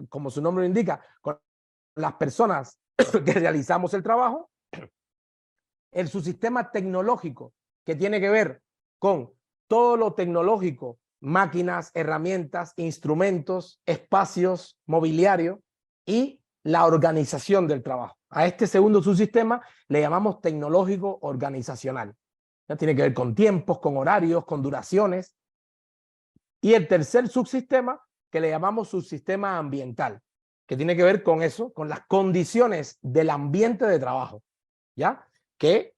como su nombre lo indica, con las personas que realizamos el trabajo. El subsistema tecnológico, que tiene que ver con todo lo tecnológico, máquinas, herramientas, instrumentos, espacios, mobiliario, y la organización del trabajo. A este segundo subsistema le llamamos tecnológico organizacional. Ya tiene que ver con tiempos, con horarios, con duraciones. Y el tercer subsistema, que le llamamos subsistema ambiental, que tiene que ver con eso, con las condiciones del ambiente de trabajo, ¿ya? Que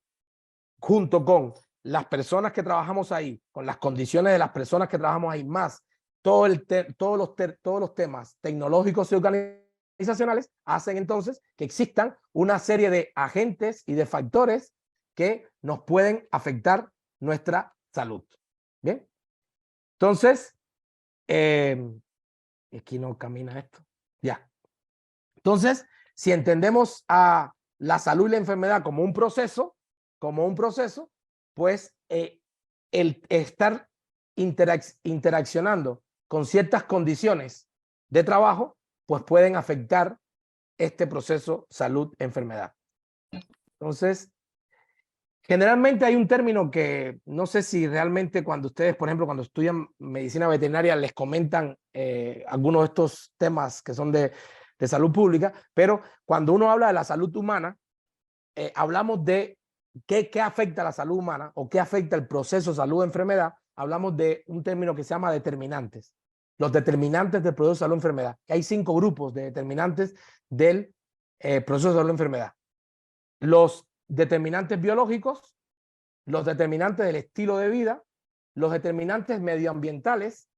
junto con las personas que trabajamos ahí, con las condiciones de las personas que trabajamos ahí, más todos los temas tecnológicos y organizacionales, hacen entonces que existan una serie de agentes y de factores que nos pueden afectar nuestra salud. ¿Bien? Entonces, aquí no camina esto. Ya. Entonces, si entendemos a la salud y la enfermedad como un proceso, pues el estar interaccionando con ciertas condiciones de trabajo, pues pueden afectar este proceso salud-enfermedad. Entonces, generalmente hay un término que no sé si realmente cuando ustedes, por ejemplo, cuando estudian medicina veterinaria, les comentan algunos de estos temas que son de salud pública, pero cuando uno habla de la salud humana, hablamos de qué afecta a la salud humana o qué afecta el proceso salud-enfermedad. Hablamos de un término que se llama determinantes. Los determinantes del proceso salud-enfermedad. Hay 5 grupos de determinantes del proceso salud-enfermedad. Los determinantes biológicos, los determinantes del estilo de vida, los determinantes medioambientales,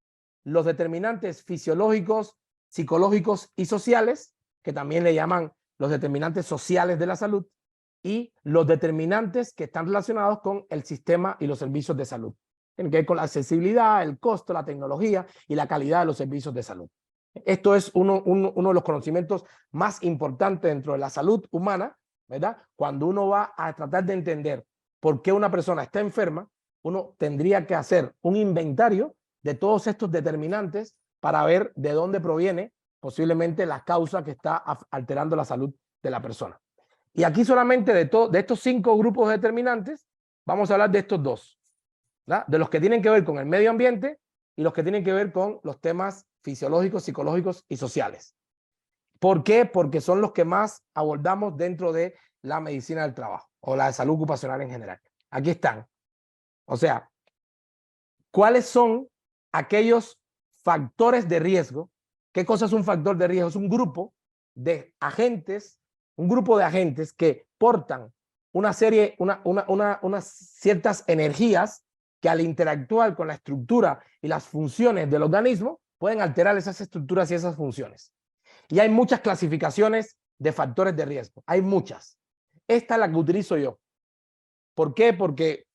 los determinantes fisiológicos, psicológicos y sociales, que también le llaman los determinantes sociales de la salud, y los determinantes que están relacionados con el sistema y los servicios de salud. Tienen que ver con la accesibilidad, el costo, la tecnología y la calidad de los servicios de salud. Esto es uno de los conocimientos más importantes dentro de la salud humana, ¿verdad? Cuando uno va a tratar de entender por qué una persona está enferma, uno tendría que hacer un inventario de todos estos determinantes para ver de dónde proviene posiblemente la causa que está alterando la salud de la persona. Y aquí solamente de estos 5 grupos determinantes, vamos a hablar de estos 2, ¿verdad? De los que tienen que ver con el medio ambiente y los que tienen que ver con los temas fisiológicos, psicológicos y sociales. ¿Por qué? Porque son los que más abordamos dentro de la medicina del trabajo o la de salud ocupacional en general. Aquí están. O sea, ¿cuáles son aquellos factores de riesgo? ¿Qué cosa es un factor de riesgo? Es un grupo de agentes, que portan unas ciertas energías que al interactuar con la estructura y las funciones del organismo pueden alterar esas estructuras y esas funciones. Y hay muchas clasificaciones de factores de riesgo. Hay muchas. Esta es la que utilizo yo. ¿Por qué? Porque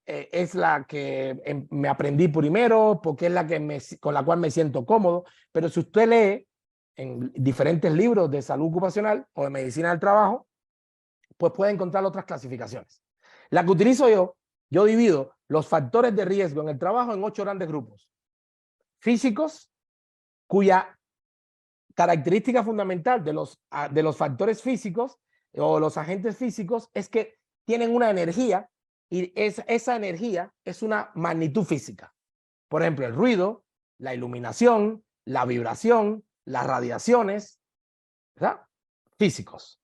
es la que me aprendí primero, porque es la que con la cual me siento cómodo. Pero si usted lee en diferentes libros de salud ocupacional o de medicina del trabajo, pues puede encontrar otras clasificaciones. La que utilizo yo divido los factores de riesgo en el trabajo en 8 grandes grupos. Físicos, cuya característica fundamental de los factores físicos o los agentes físicos es que tienen una energía y esa energía es una magnitud física. Por ejemplo, el ruido, la iluminación, la vibración, las radiaciones, ¿verdad? Físicos.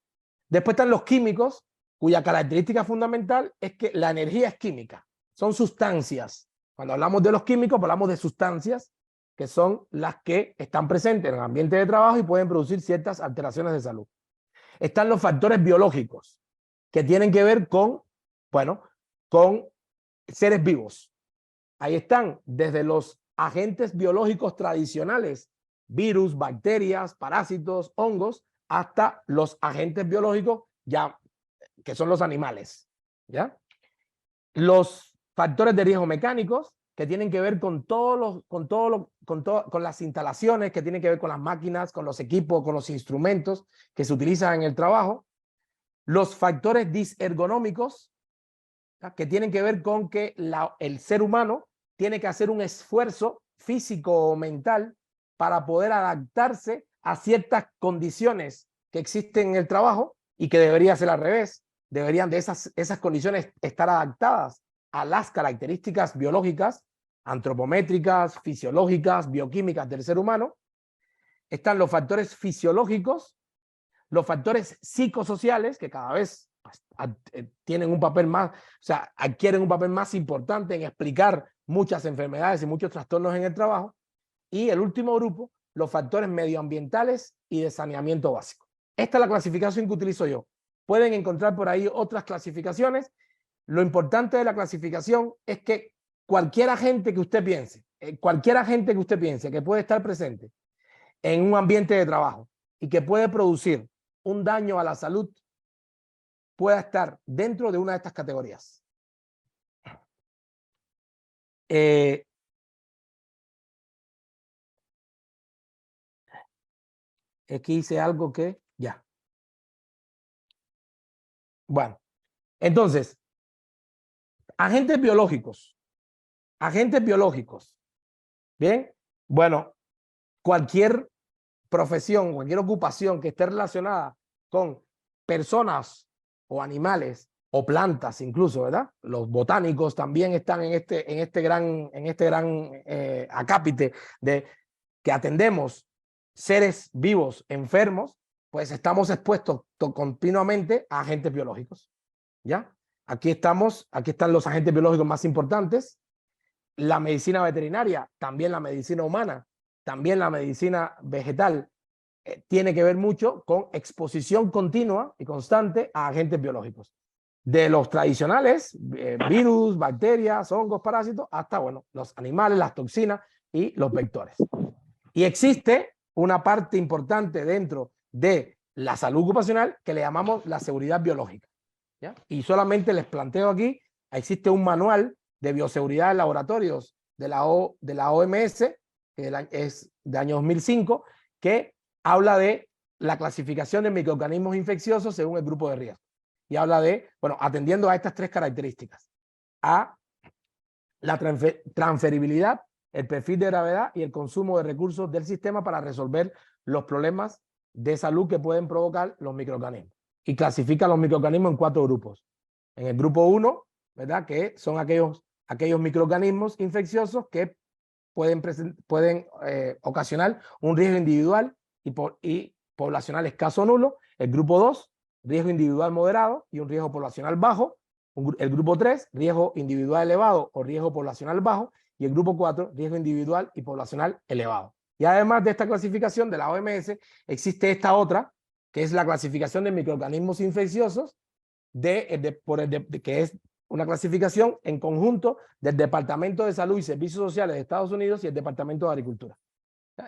Después están los químicos, cuya característica fundamental es que la energía es química. Son sustancias. Cuando hablamos de los químicos, hablamos de sustancias que son las que están presentes en el ambiente de trabajo y pueden producir ciertas alteraciones de salud. Están los factores biológicos, que tienen que ver con, bueno, con seres vivos. Ahí están desde los agentes biológicos tradicionales, virus, bacterias, parásitos, hongos, hasta los agentes biológicos ya que son los animales, ¿ya? Los factores de riesgo mecánicos que tienen que ver con con las instalaciones, que tienen que ver con las máquinas, con los equipos, con los instrumentos que se utilizan en el trabajo. Los factores disergonómicos, ¿ya? Que tienen que ver con que el ser humano tiene que hacer un esfuerzo físico o mental para poder adaptarse a ciertas condiciones que existen en el trabajo y que debería ser al revés. Deberían de esas condiciones estar adaptadas a las características biológicas, antropométricas, fisiológicas, bioquímicas del ser humano. Están los factores fisiológicos, los factores psicosociales, que cada vez tienen un papel más, o sea, adquieren un papel más importante en explicar muchas enfermedades y muchos trastornos en el trabajo. Y el último grupo, los factores medioambientales y de saneamiento básico. Esta es la clasificación que utilizo yo. Pueden encontrar por ahí otras clasificaciones. Lo importante de la clasificación es que cualquier agente que usted piense, que puede estar presente en un ambiente de trabajo y que puede producir un daño a la salud, pueda estar dentro de una de estas categorías. Aquí hice algo que ya. Bueno, entonces, agentes biológicos. Agentes biológicos. Bien, bueno, cualquier profesión, cualquier ocupación que esté relacionada con personas o animales o plantas incluso, ¿verdad? Los botánicos también están en este gran acápite de que atendemos seres vivos enfermos, pues estamos expuestos continuamente a agentes biológicos, ¿ya? Aquí están los agentes biológicos más importantes. La medicina veterinaria, también la medicina humana, también la medicina vegetal, tiene que ver mucho con exposición continua y constante a agentes biológicos. De los tradicionales, virus, bacterias, hongos, parásitos, hasta, bueno, los animales, las toxinas y los vectores. Y existe una parte importante dentro de la salud ocupacional que le llamamos la seguridad biológica, ¿ya? Y solamente les planteo aquí, existe un manual de bioseguridad en laboratorios de la OMS, que es de año 2005, que habla de la clasificación de microorganismos infecciosos según el grupo de riesgo. Y habla de, bueno, atendiendo a estas 3 características, a la transferibilidad, el perfil de gravedad y el consumo de recursos del sistema para resolver los problemas de salud que pueden provocar los microorganismos. Y clasifica los microorganismos en 4 grupos. En el grupo 1, ¿verdad? Que son aquellos microorganismos infecciosos que pueden ocasionar un riesgo individual y poblacional escaso o nulo. El grupo 2, riesgo individual moderado y un riesgo poblacional bajo. El grupo 3, riesgo individual elevado o riesgo poblacional bajo. Y el grupo 4, riesgo individual y poblacional elevado. Y además de esta clasificación de la OMS, existe esta otra, que es la clasificación de microorganismos infecciosos, que es una clasificación en conjunto del Departamento de Salud y Servicios Sociales de Estados Unidos y el Departamento de Agricultura.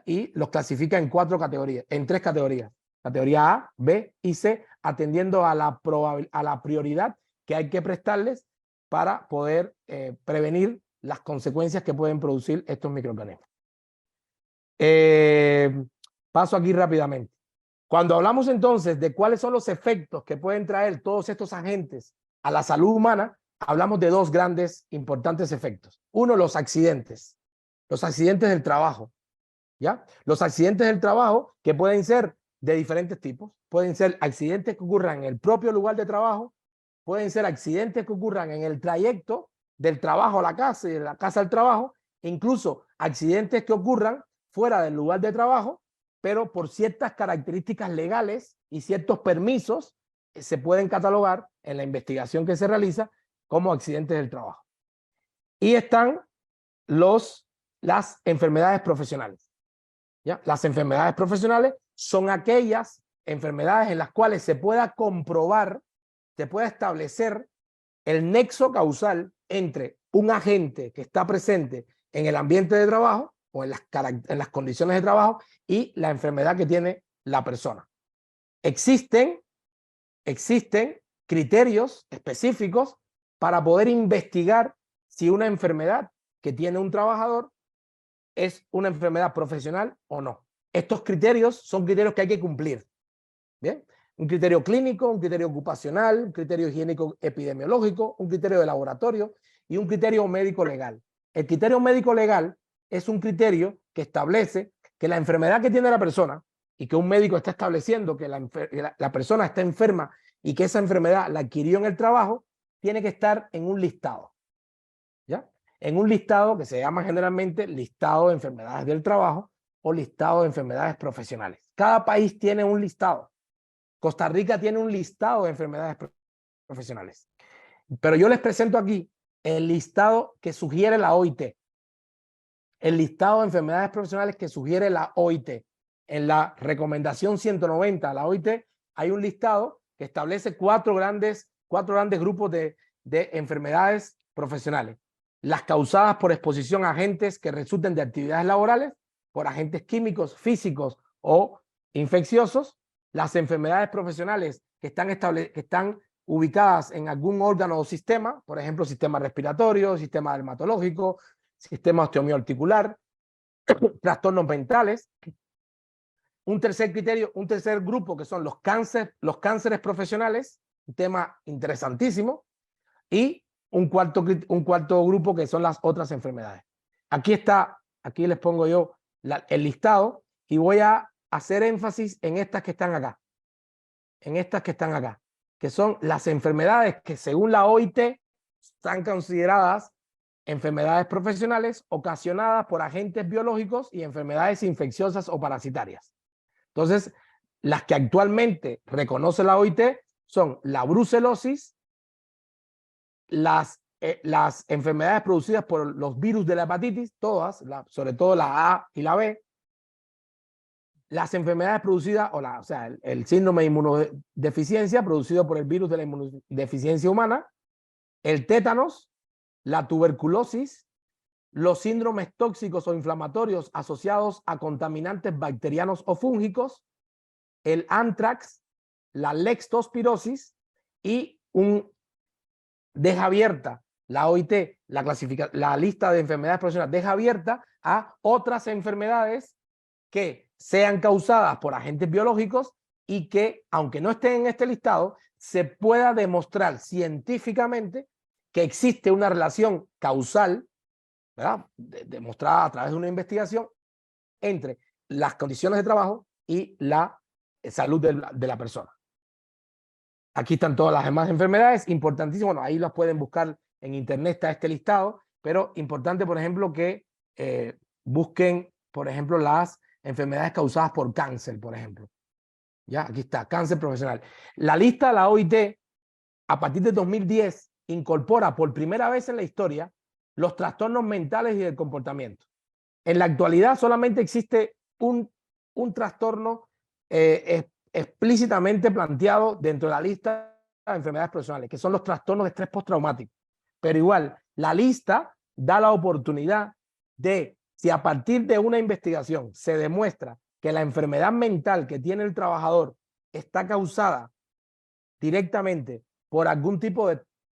Y los clasifica en 4 categorías, en 3 categorías. Categoría A, B y C, atendiendo a la prioridad que hay que prestarles para poder prevenir las consecuencias que pueden producir estos microorganismos. Paso aquí rápidamente. Cuando hablamos entonces de cuáles son los efectos que pueden traer todos estos agentes a la salud humana, hablamos de 2 grandes importantes efectos. Uno, los accidentes del trabajo. ¿Ya? Los accidentes del trabajo, que pueden ser de diferentes tipos, pueden ser accidentes que ocurran en el propio lugar de trabajo, pueden ser accidentes que ocurran en el trayecto del trabajo a la casa y de la casa al trabajo, e incluso accidentes que ocurran fuera del lugar de trabajo, pero por ciertas características legales y ciertos permisos se pueden catalogar en la investigación que se realiza como accidentes del trabajo. Y están las enfermedades profesionales. ¿Ya? Las enfermedades profesionales son aquellas enfermedades en las cuales se pueda comprobar, se pueda establecer el nexo causal entre un agente que está presente en el ambiente de trabajo o en las condiciones de trabajo y la enfermedad que tiene la persona. Existen criterios específicos para poder investigar si una enfermedad que tiene un trabajador es una enfermedad profesional o no. Estos criterios son criterios que hay que cumplir. ¿Bien? Un criterio clínico, un criterio ocupacional, un criterio higiénico epidemiológico, un criterio de laboratorio y un criterio médico legal. El criterio médico legal es un criterio que establece que la enfermedad que tiene la persona y que un médico está estableciendo que la persona está enferma y que esa enfermedad la adquirió en el trabajo, tiene que estar en un listado. ¿Ya? En un listado que se llama generalmente listado de enfermedades del trabajo o listado de enfermedades profesionales. Cada país tiene un listado. Costa Rica tiene un listado de enfermedades profesionales. Pero yo les presento aquí el listado que sugiere la OIT. El listado de enfermedades profesionales que sugiere la OIT. En la recomendación 190 de la OIT hay un listado que establece 4 grandes grupos de enfermedades profesionales. Las causadas por exposición a agentes que resulten de actividades laborales, por agentes químicos, físicos o infecciosos, las enfermedades profesionales que están ubicadas en algún órgano o sistema, por ejemplo, sistema respiratorio, sistema dermatológico, sistema osteomiarticular, trastornos mentales. Un tercer grupo que son los cánceres profesionales, un tema interesantísimo, y un cuarto grupo que son las otras enfermedades. Aquí les pongo yo el listado y voy a hacer énfasis en estas que están acá. Que son las enfermedades que según la OIT están consideradas enfermedades profesionales ocasionadas por agentes biológicos y enfermedades infecciosas o parasitarias. Entonces, las que actualmente reconoce la OIT son la brucelosis, las enfermedades producidas por los virus de la hepatitis, todas, sobre todo la A y la B, las enfermedades producidas, el síndrome de inmunodeficiencia producido por el virus de la inmunodeficiencia humana, el tétanos, la tuberculosis, los síndromes tóxicos o inflamatorios asociados a contaminantes bacterianos o fúngicos, el anthrax, la leptospirosis y deja abierta la OIT, la lista de enfermedades profesionales, deja abierta a otras enfermedades que sean causadas por agentes biológicos y que, aunque no estén en este listado, se pueda demostrar científicamente que existe una relación causal, ¿verdad? Demostrada a través de una investigación entre las condiciones de trabajo y la salud de la persona. Aquí están todas las demás enfermedades, importantísimo, bueno, ahí las pueden buscar en internet, está este listado, pero importante, por ejemplo, que busquen, por ejemplo, las enfermedades causadas por cáncer, por ejemplo. Ya, aquí está, cáncer profesional. La lista de la OIT, a partir de 2010, incorpora por primera vez en la historia los trastornos mentales y del comportamiento. En la actualidad solamente existe un trastorno explícitamente planteado dentro de la lista de enfermedades profesionales, que son los trastornos de estrés postraumático. Pero igual, la lista da la oportunidad de, si a partir de una investigación se demuestra que la enfermedad mental que tiene el trabajador está causada directamente por algún tipo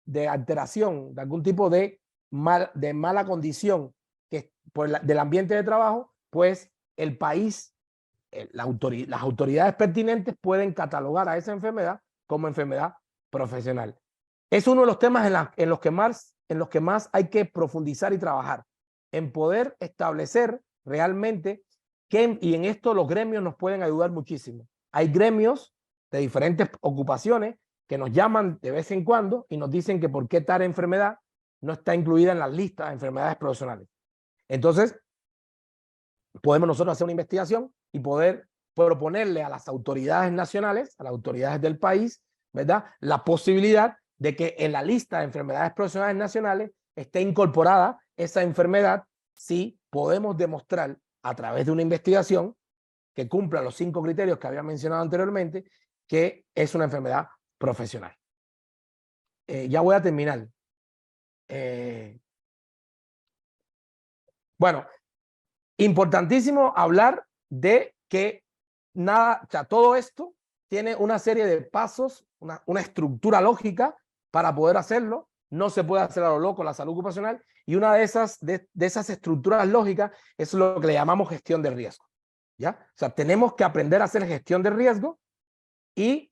de alteración, de algún tipo de mala condición del ambiente de trabajo, pues el país, las autoridades pertinentes pueden catalogar a esa enfermedad como enfermedad profesional. Es uno de los temas en los que más hay que profundizar y trabajar, en poder establecer realmente y en esto los gremios nos pueden ayudar muchísimo. Hay gremios de diferentes ocupaciones que nos llaman de vez en cuando y nos dicen que por qué tal enfermedad no está incluida en las listas de enfermedades profesionales. Entonces, podemos nosotros hacer una investigación y poder proponerle a las autoridades nacionales, a las autoridades del país, ¿verdad?, la posibilidad de que en la lista de enfermedades profesionales nacionales esté incorporada esa enfermedad si podemos demostrar a través de una investigación que cumpla los 5 criterios que había mencionado anteriormente, que es una enfermedad profesional. Ya voy a terminar. Bueno, importantísimo hablar de que nada, o sea, todo esto tiene una serie de pasos, una estructura lógica para poder hacerlo. No se puede hacer a lo loco la salud ocupacional, y una de esas estructuras lógicas es lo que le llamamos gestión de riesgo. ¿Ya? O sea, tenemos que aprender a hacer gestión de riesgo y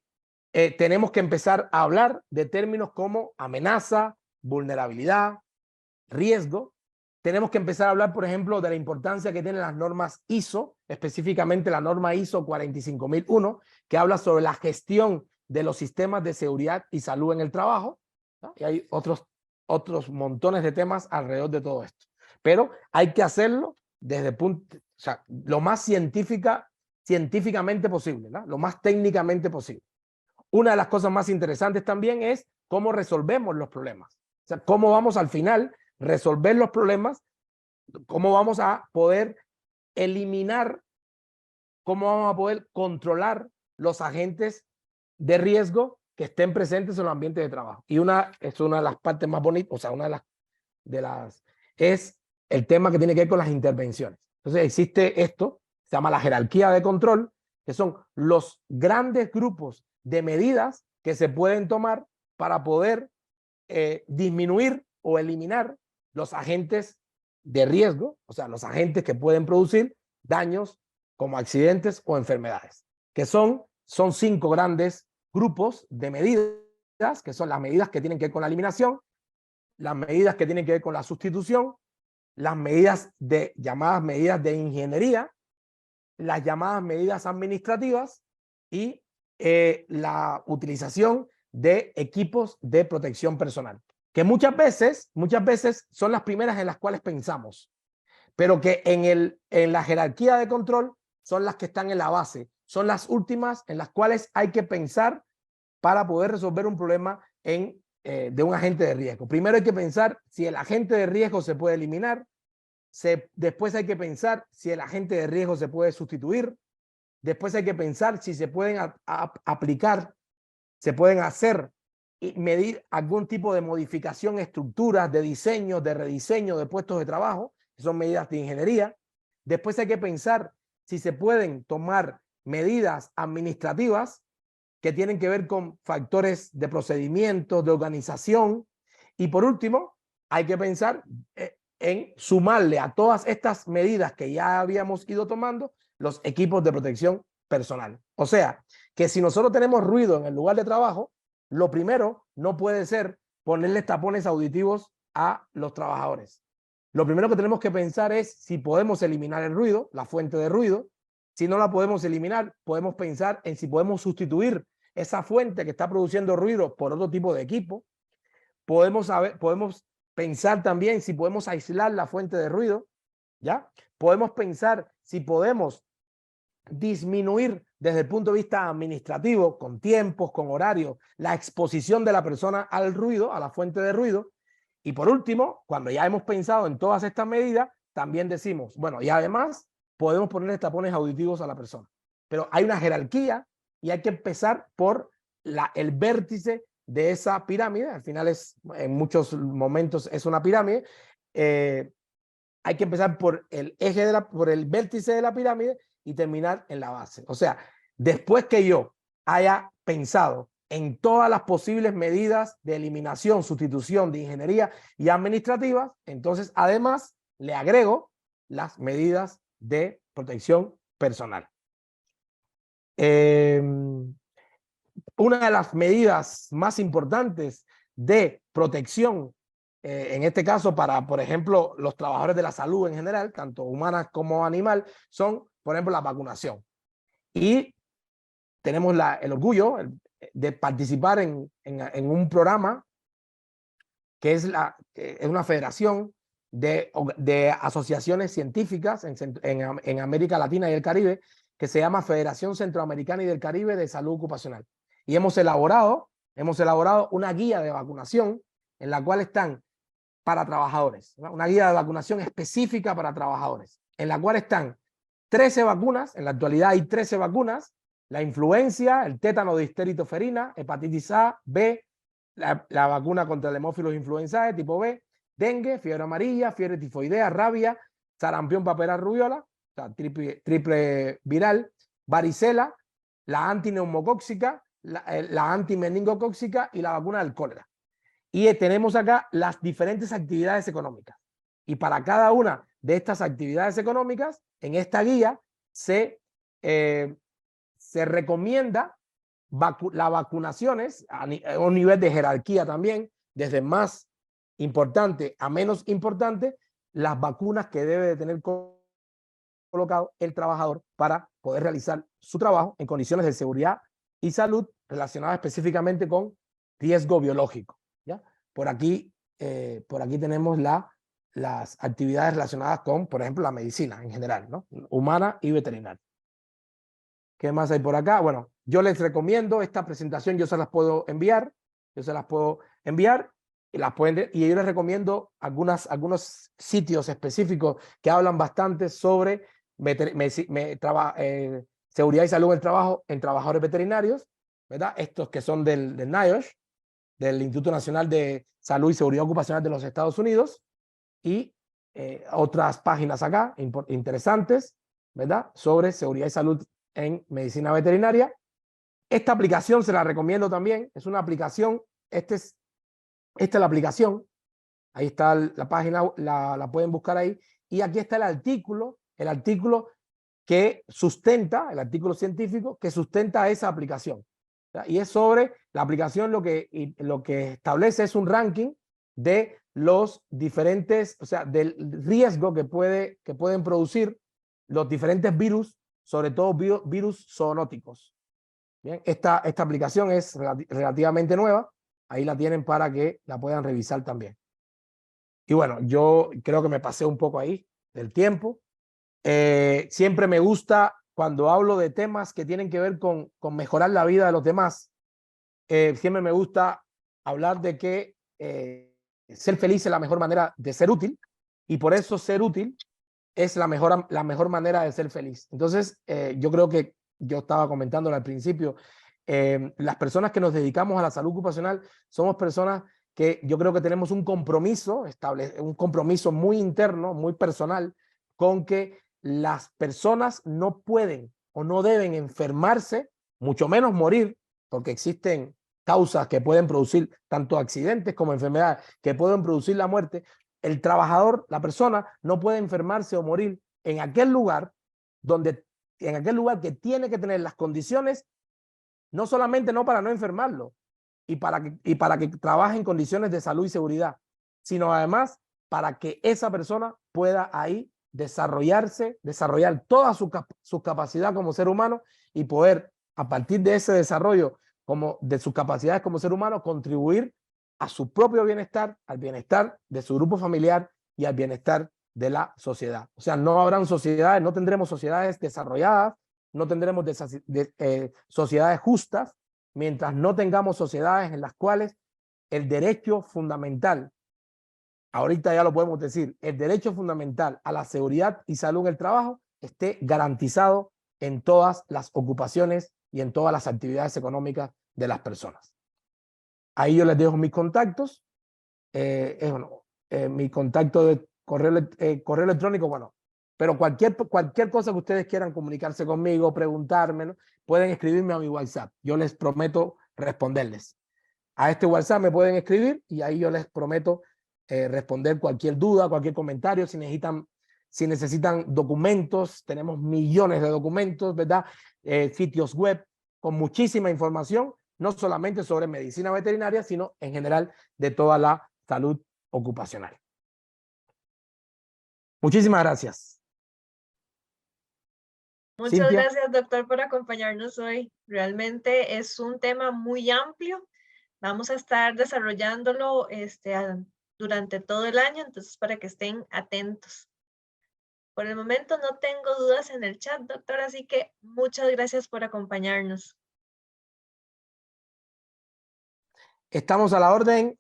tenemos que empezar a hablar de términos como amenaza, vulnerabilidad, riesgo. Tenemos que empezar a hablar, por ejemplo, de la importancia que tienen las normas ISO, específicamente la norma ISO 45001, que habla sobre la gestión de los sistemas de seguridad y salud en el trabajo, ¿no? Y hay otros montones de temas alrededor de todo esto. Pero hay que hacerlo desde el punto, o sea, lo más científicamente posible, ¿no? Lo más técnicamente posible. Una de las cosas más interesantes también es cómo resolvemos los problemas. O sea, cómo vamos al final resolver los problemas, cómo vamos a poder eliminar, cómo vamos a poder controlar los agentes de riesgo que estén presentes en los ambientes de trabajo. Y es una de las partes más bonitas, o sea, una de las es el tema que tiene que ver con las intervenciones. Entonces existe esto, se llama la jerarquía de control, que son los grandes grupos de medidas que se pueden tomar para poder disminuir o eliminar los agentes de riesgo, o sea, los agentes que pueden producir daños como accidentes o enfermedades, que son 5 grandes grupos de medidas, que son las medidas que tienen que ver con la eliminación, las medidas que tienen que ver con la sustitución, las medidas llamadas medidas de ingeniería, las llamadas medidas administrativas y la utilización de equipos de protección personal, que muchas veces son las primeras en las cuales pensamos, pero que en la jerarquía de control son las que están en la base, son las últimas en las cuales hay que pensar para poder resolver un problema de un agente de riesgo. Primero hay que pensar si el agente de riesgo se puede eliminar, después hay que pensar si el agente de riesgo se puede sustituir, después hay que pensar si se pueden aplicar, se pueden hacer y medir algún tipo de modificación, estructuras, de diseño, de rediseño de puestos de trabajo, que son medidas de ingeniería. Después hay que pensar si se pueden tomar medidas administrativas que tienen que ver con factores de procedimientos, de organización. Y por último, hay que pensar en sumarle a todas estas medidas que ya habíamos ido tomando los equipos de protección personal. O sea, que si nosotros tenemos ruido en el lugar de trabajo, lo primero no puede ser ponerles tapones auditivos a los trabajadores. Lo primero que tenemos que pensar es si podemos eliminar el ruido, la fuente de ruido, Si no la podemos eliminar, podemos pensar en si podemos sustituir esa fuente que está produciendo ruido por otro tipo de equipo. Podemos pensar también si podemos aislar la fuente de ruido, ¿ya? Podemos pensar si podemos disminuir desde el punto de vista administrativo, con tiempos, con horarios, la exposición de la persona al ruido, a la fuente de ruido. Y por último, cuando ya hemos pensado en todas estas medidas, también decimos, bueno, y además podemos ponerle tapones auditivos a la persona. Pero hay una jerarquía y hay que empezar por el vértice de esa pirámide. Al final en muchos momentos es una pirámide. Hay que empezar por el eje por el vértice de la pirámide y terminar en la base. O sea, después que yo haya pensado en todas las posibles medidas de eliminación, sustitución de ingeniería y administrativas, entonces además le agrego las medidas de protección personal. Una de las medidas más importantes de protección, en este caso para, por ejemplo, los trabajadores de la salud en general, tanto humanas como animal, son, por ejemplo, la vacunación. Y tenemos el orgullo de participar en un programa que es una federación de asociaciones científicas en América Latina y el Caribe, que se llama Federación Centroamericana y del Caribe de Salud Ocupacional. Y hemos elaborado una guía de vacunación en la cual están para trabajadores, ¿no? Una guía de vacunación específica para trabajadores, en la cual están 13 vacunas. En la actualidad hay 13 vacunas: la influencia, el tétano, difteria, ferina, hepatitis A, B, la vacuna contra el hemófilos influenzae tipo B, dengue, fiebre amarilla, fiebre tifoidea, rabia, sarampión, papera, rubiola, o sea, triple viral, varicela, la antineumocóxica, la antimeningocóxica y la vacuna del cólera. Y tenemos acá las diferentes actividades económicas. Y para cada una de estas actividades económicas, en esta guía se recomienda las vacunaciones a un nivel de jerarquía también, desde más importante a menos importante, las vacunas que debe de tener colocado el trabajador para poder realizar su trabajo en condiciones de seguridad y salud relacionadas específicamente con riesgo biológico, ¿ya? Por aquí tenemos las actividades relacionadas con, por ejemplo, la medicina en general, ¿no? Humana y veterinaria. ¿Qué más hay por acá? Bueno, yo les recomiendo esta presentación, yo se las puedo enviar, y yo les recomiendo algunos sitios específicos que hablan bastante sobre seguridad y salud en el trabajo en trabajadores veterinarios, ¿verdad? Estos que son del NIOSH, del Instituto Nacional de Salud y Seguridad Ocupacional de los Estados Unidos, y otras páginas acá interesantes, ¿verdad? Sobre seguridad y salud en medicina veterinaria. Esta aplicación se la recomiendo también. Es una aplicación, esta es la aplicación. Ahí está la página, la pueden buscar ahí. Y aquí está el artículo que sustenta, el artículo científico que sustenta esa aplicación. Y es sobre la aplicación, lo que establece es un ranking de los diferentes, o sea, del riesgo que pueden producir los diferentes virus, sobre todo virus zoonóticos. Bien, esta aplicación es relativamente nueva. Ahí la tienen para que la puedan revisar también. Y bueno, yo creo que me pasé un poco ahí del tiempo. Siempre me gusta, cuando hablo de temas que tienen que ver con mejorar la vida de los demás, siempre me gusta hablar de que ser feliz es la mejor manera de ser útil, y por eso ser útil es la mejor manera de ser feliz. Entonces, yo creo que yo estaba comentándolo al principio, las personas que nos dedicamos a la salud ocupacional somos personas que yo creo que tenemos un compromiso muy interno, muy personal, con que las personas no pueden o no deben enfermarse, mucho menos morir, porque existen causas que pueden producir tanto accidentes como enfermedades que pueden producir la muerte. El trabajador, la persona, no puede enfermarse o morir en aquel lugar que tiene que tener las condiciones, no solamente no para no enfermarlo y para que trabaje en condiciones de salud y seguridad, sino además para que esa persona pueda ahí desarrollarse, desarrollar toda su capacidad como ser humano y poder, a partir de ese desarrollo de sus capacidades como ser humano, contribuir a su propio bienestar, al bienestar de su grupo familiar y al bienestar de la sociedad. O sea, no habrán sociedades, no tendremos sociedades desarrolladas, no tendremos sociedades justas, mientras no tengamos sociedades en las cuales el derecho fundamental, ahorita ya lo podemos decir, el derecho fundamental a la seguridad y salud en el trabajo esté garantizado en todas las ocupaciones y en todas las actividades económicas de las personas. Ahí yo les dejo mis contactos, mi contacto de correo electrónico, bueno, pero cualquier cosa que ustedes quieran comunicarse conmigo, preguntarme, ¿no? Pueden escribirme a mi WhatsApp. Yo les prometo responderles. A este WhatsApp me pueden escribir y ahí yo les prometo responder cualquier duda, cualquier comentario. Si necesitan documentos, tenemos millones de documentos, ¿verdad? Sitios web con muchísima información, no solamente sobre medicina veterinaria, sino en general de toda la salud ocupacional. Muchísimas gracias. Muchas Cintia. gracias, doctor, por acompañarnos hoy. Realmente es un tema muy amplio. Vamos a estar desarrollándolo durante todo el año, entonces para que estén atentos. Por el momento no tengo dudas en el chat, doctor, así que muchas gracias por acompañarnos. Estamos a la orden,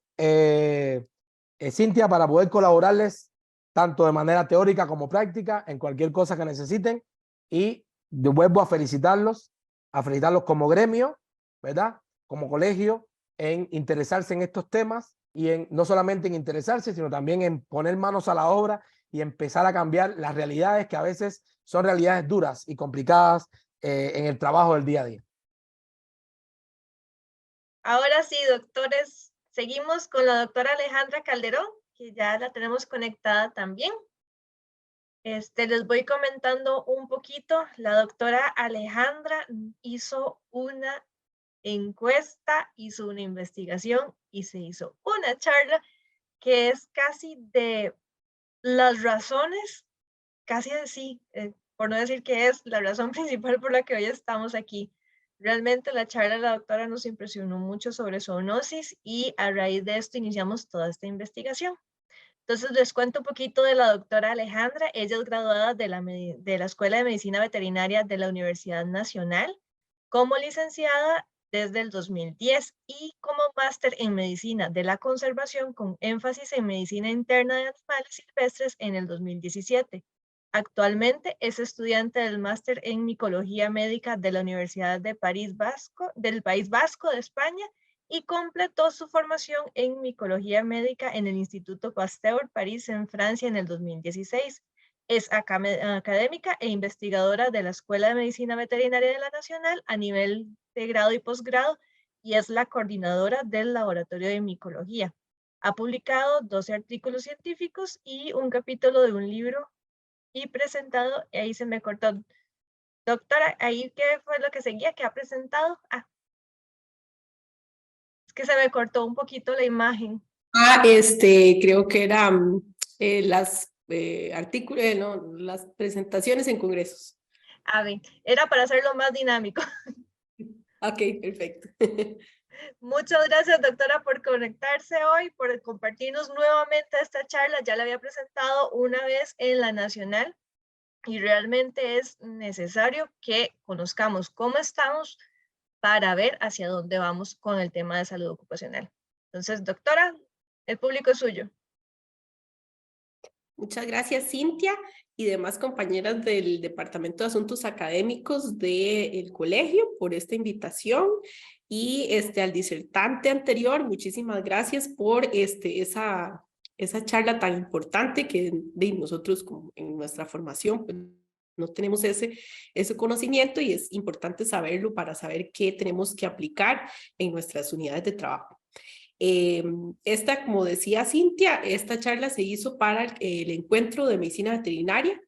Cintia, para poder colaborarles tanto de manera teórica como práctica en cualquier cosa que necesiten. Y yo vuelvo a felicitarlos como gremio, ¿verdad? Como colegio, en interesarse en estos temas y en no solamente en interesarse, sino también en poner manos a la obra y empezar a cambiar las realidades que a veces son realidades duras y complicadas en el trabajo del día a día. Ahora sí, doctores, seguimos con la doctora Alejandra Calderón, que ya la tenemos conectada también. Les voy comentando un poquito. La doctora Alejandra hizo una encuesta, hizo una investigación y se hizo una charla que es casi de las razones, casi de sí, por no decir que es la razón principal por la que hoy estamos aquí. Realmente la charla de la doctora nos impresionó mucho sobre zoonosis y a raíz de esto iniciamos toda esta investigación. Entonces les cuento un poquito de la doctora Alejandra. Ella es graduada de la Escuela de Medicina Veterinaria de la Universidad Nacional como licenciada desde el 2010 y como máster en Medicina de la Conservación con énfasis en Medicina Interna de Animales Silvestres en el 2017. Actualmente es estudiante del máster en Micología Médica de la Universidad de del País Vasco de España y completó su formación en Micología Médica en el Instituto Pasteur París en Francia en el 2016. Es académica e investigadora de la Escuela de Medicina Veterinaria de la Nacional a nivel de grado y posgrado y es la coordinadora del Laboratorio de Micología. Ha publicado 12 artículos científicos y un capítulo de un libro y presentado, y ahí se me cortó. Doctora, ¿ahí qué fue lo que seguía que ha presentado? Es que se me cortó un poquito la imagen. Creo que eran las artículos, no, las presentaciones en congresos. A ver, era para hacerlo más dinámico. Ok, perfecto. Muchas gracias, doctora, por conectarse hoy, por compartirnos nuevamente esta charla. Ya la había presentado una vez en la Nacional y realmente es necesario que conozcamos cómo estamos para ver hacia dónde vamos con el tema de salud ocupacional. Entonces, doctora, el público es suyo. Muchas gracias, Cintia, y demás compañeras del Departamento de Asuntos Académicos del colegio por esta invitación. Y al disertante anterior, muchísimas gracias por esa charla tan importante que nosotros en nuestra formación pues, no tenemos ese conocimiento y es importante saberlo para saber qué tenemos que aplicar en nuestras unidades de trabajo. Como decía Cintia, esta charla se hizo para el encuentro de medicina veterinaria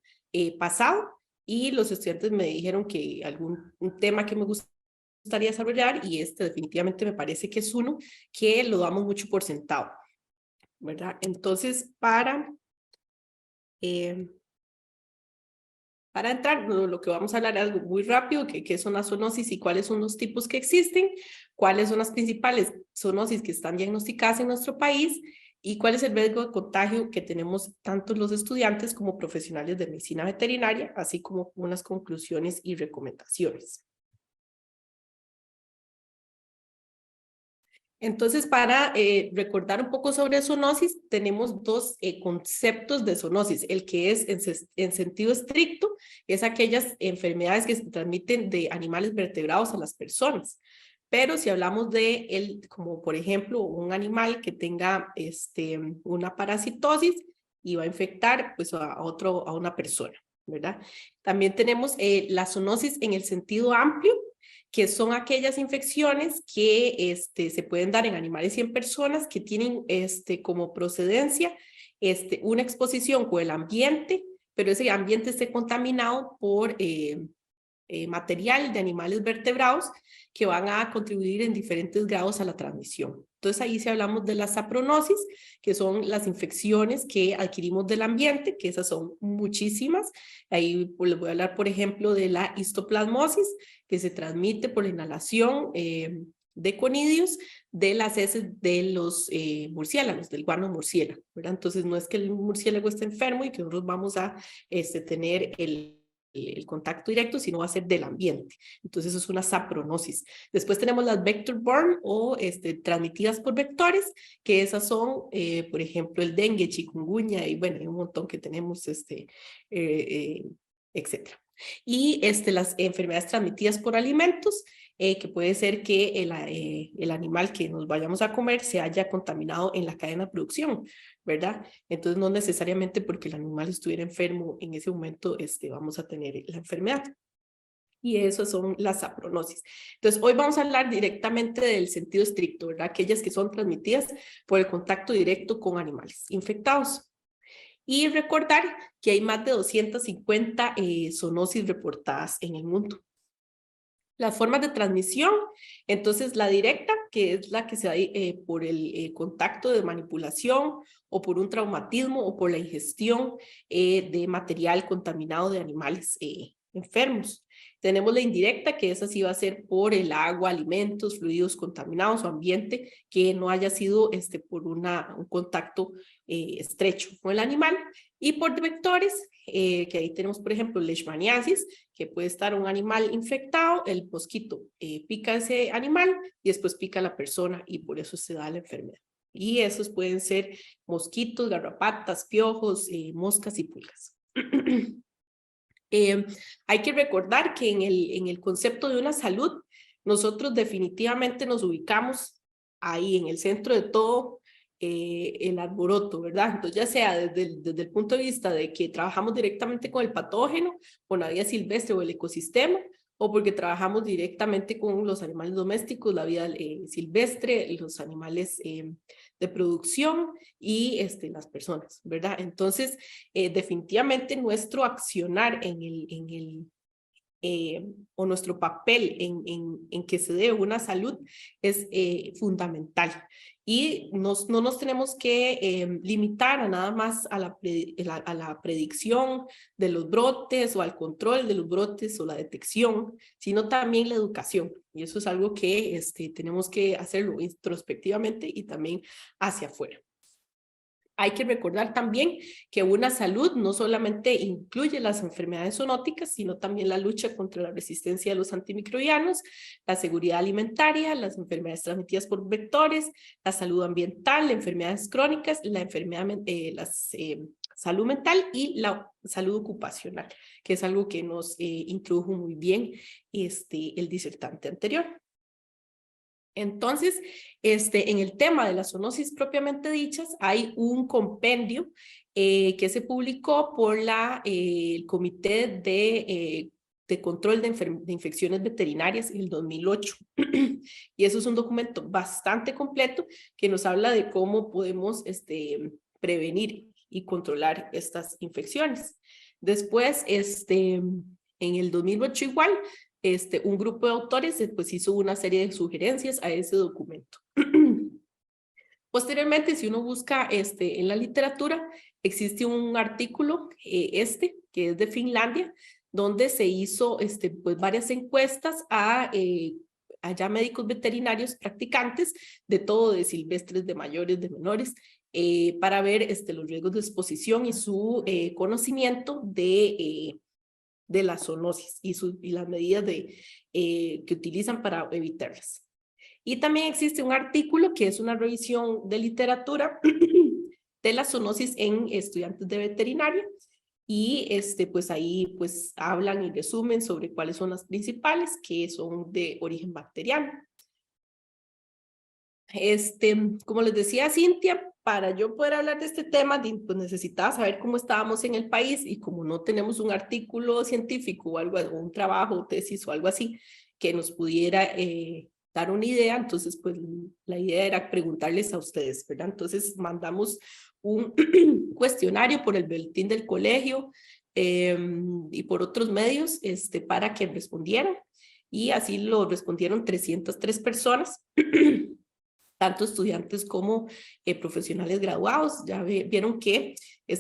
pasado y los estudiantes me dijeron que un tema que me gustaría desarrollar y definitivamente me parece que es uno que lo damos mucho por sentado, ¿verdad? Entonces, Para entrar, lo que vamos a hablar es algo muy rápido, qué son las zoonosis y cuáles son los tipos que existen, cuáles son las principales zoonosis que están diagnosticadas en nuestro país y cuál es el riesgo de contagio que tenemos tanto los estudiantes como profesionales de medicina veterinaria, así como unas conclusiones y recomendaciones. Entonces, para recordar un poco sobre zoonosis, tenemos dos conceptos de zoonosis. El que es en sentido estricto, es aquellas enfermedades que se transmiten de animales vertebrados a las personas. Pero si hablamos de como por ejemplo, un animal que tenga una parasitosis y va a infectar pues, a una persona, ¿verdad? También tenemos la zoonosis en el sentido amplio, que son aquellas infecciones que se pueden dar en animales y en personas que tienen como procedencia una exposición con el ambiente, pero ese ambiente esté contaminado por material de animales vertebrados que van a contribuir en diferentes grados a la transmisión. Entonces ahí sí hablamos de la sapronosis, que son las infecciones que adquirimos del ambiente, que esas son muchísimas. Ahí pues, les voy a hablar, por ejemplo, de la histoplasmosis, que se transmite por la inhalación de conidios de las heces de los murciélagos, del guano murciélago, ¿verdad? Entonces no es que el murciélago esté enfermo y que nosotros vamos a tener el contacto directo, sino va a ser del ambiente. Entonces eso es una sapronosis. Después tenemos las vector-borne o transmitidas por vectores, que esas son, por ejemplo, el dengue, chikungunya y bueno, hay un montón que tenemos, etcétera. Y las enfermedades transmitidas por alimentos, que puede ser que el animal que nos vayamos a comer se haya contaminado en la cadena de producción, ¿verdad? Entonces no necesariamente porque el animal estuviera enfermo en ese momento vamos a tener la enfermedad. Y eso son las sapronosis. Entonces hoy vamos a hablar directamente del sentido estricto, ¿verdad? Aquellas que son transmitidas por el contacto directo con animales infectados. Y recordar que hay más de 250 zoonosis reportadas en el mundo. Las formas de transmisión, entonces la directa, que es la que se da por el contacto de manipulación o por un traumatismo o por la ingestión de material contaminado de animales enfermos. Tenemos la indirecta, que esa sí va a ser por el agua, alimentos, fluidos contaminados o ambiente que no haya sido por un contacto estrecho con el animal. Y por vectores, que ahí tenemos, por ejemplo, leishmaniasis, que puede estar un animal infectado, el mosquito pica a ese animal y después pica a la persona y por eso se da la enfermedad. Y esos pueden ser mosquitos, garrapatas, piojos, moscas y pulgas. Hay que recordar que en el concepto de una salud, nosotros definitivamente nos ubicamos ahí en el centro de todo el alboroto, ¿verdad? Entonces ya sea desde el punto de vista de que trabajamos directamente con el patógeno, con la vida silvestre o el ecosistema, o porque trabajamos directamente con los animales domésticos, la vida silvestre, los animales de producción y las personas, ¿verdad? Entonces, definitivamente nuestro accionar o nuestro papel en que se dé una salud es fundamental. Y no nos tenemos que limitar a nada más a la predicción de los brotes o al control de los brotes o la detección, sino también la educación. Y eso es algo que tenemos que hacerlo introspectivamente y también hacia afuera. Hay que recordar también que una salud no solamente incluye las enfermedades zoonóticas, sino también la lucha contra la resistencia de los antimicrobianos, la seguridad alimentaria, las enfermedades transmitidas por vectores, la salud ambiental, las enfermedades crónicas, salud mental y la salud ocupacional, que es algo que nos introdujo muy bien el disertante anterior. Entonces, en el tema de las zoonosis propiamente dichas, hay un compendio que se publicó por el Comité de Control de Infecciones Veterinarias en el 2008. Y eso es un documento bastante completo que nos habla de cómo podemos prevenir y controlar estas infecciones. Después, en el 2008 igual, un grupo de autores pues, hizo una serie de sugerencias a ese documento. Posteriormente, si uno busca en la literatura, existe un artículo, que es de Finlandia, donde se hizo pues varias encuestas a ya médicos veterinarios practicantes de todo, de silvestres, de mayores, de menores, para ver los riesgos de exposición y su conocimiento de la zoonosis y las medidas que utilizan para evitarlas. Y también existe un artículo que es una revisión de literatura de la zoonosis en estudiantes de veterinaria, y pues ahí pues hablan y resumen sobre cuáles son las principales, que son de origen bacteriano. Como les decía Cintia, para yo poder hablar de este tema, pues necesitaba saber cómo estábamos en el país, y como no tenemos un artículo científico o algo, o un trabajo, tesis o algo así, que nos pudiera dar una idea, entonces pues la idea era preguntarles a ustedes, ¿verdad? Entonces mandamos un cuestionario por el boletín del colegio y por otros medios para que respondieran, y así lo respondieron 303 personas, tanto estudiantes como profesionales graduados. Ya vieron que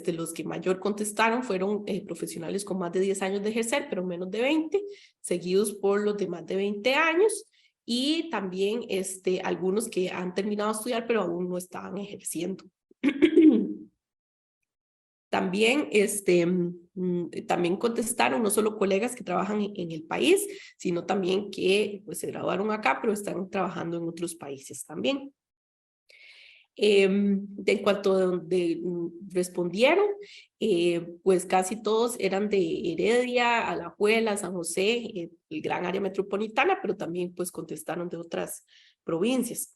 los que mayor contestaron fueron profesionales con más de 10 años de ejercer, pero menos de 20, seguidos por los de más de 20 años, y también algunos que han terminado de estudiar, pero aún no estaban ejerciendo. También, también contestaron no solo colegas que trabajan en el país, sino también que pues, se graduaron acá, pero están trabajando en otros países también. En cuanto a donde respondieron, pues casi todos eran de Heredia, Alajuela, San José, el gran área metropolitana, pero también pues contestaron de otras provincias.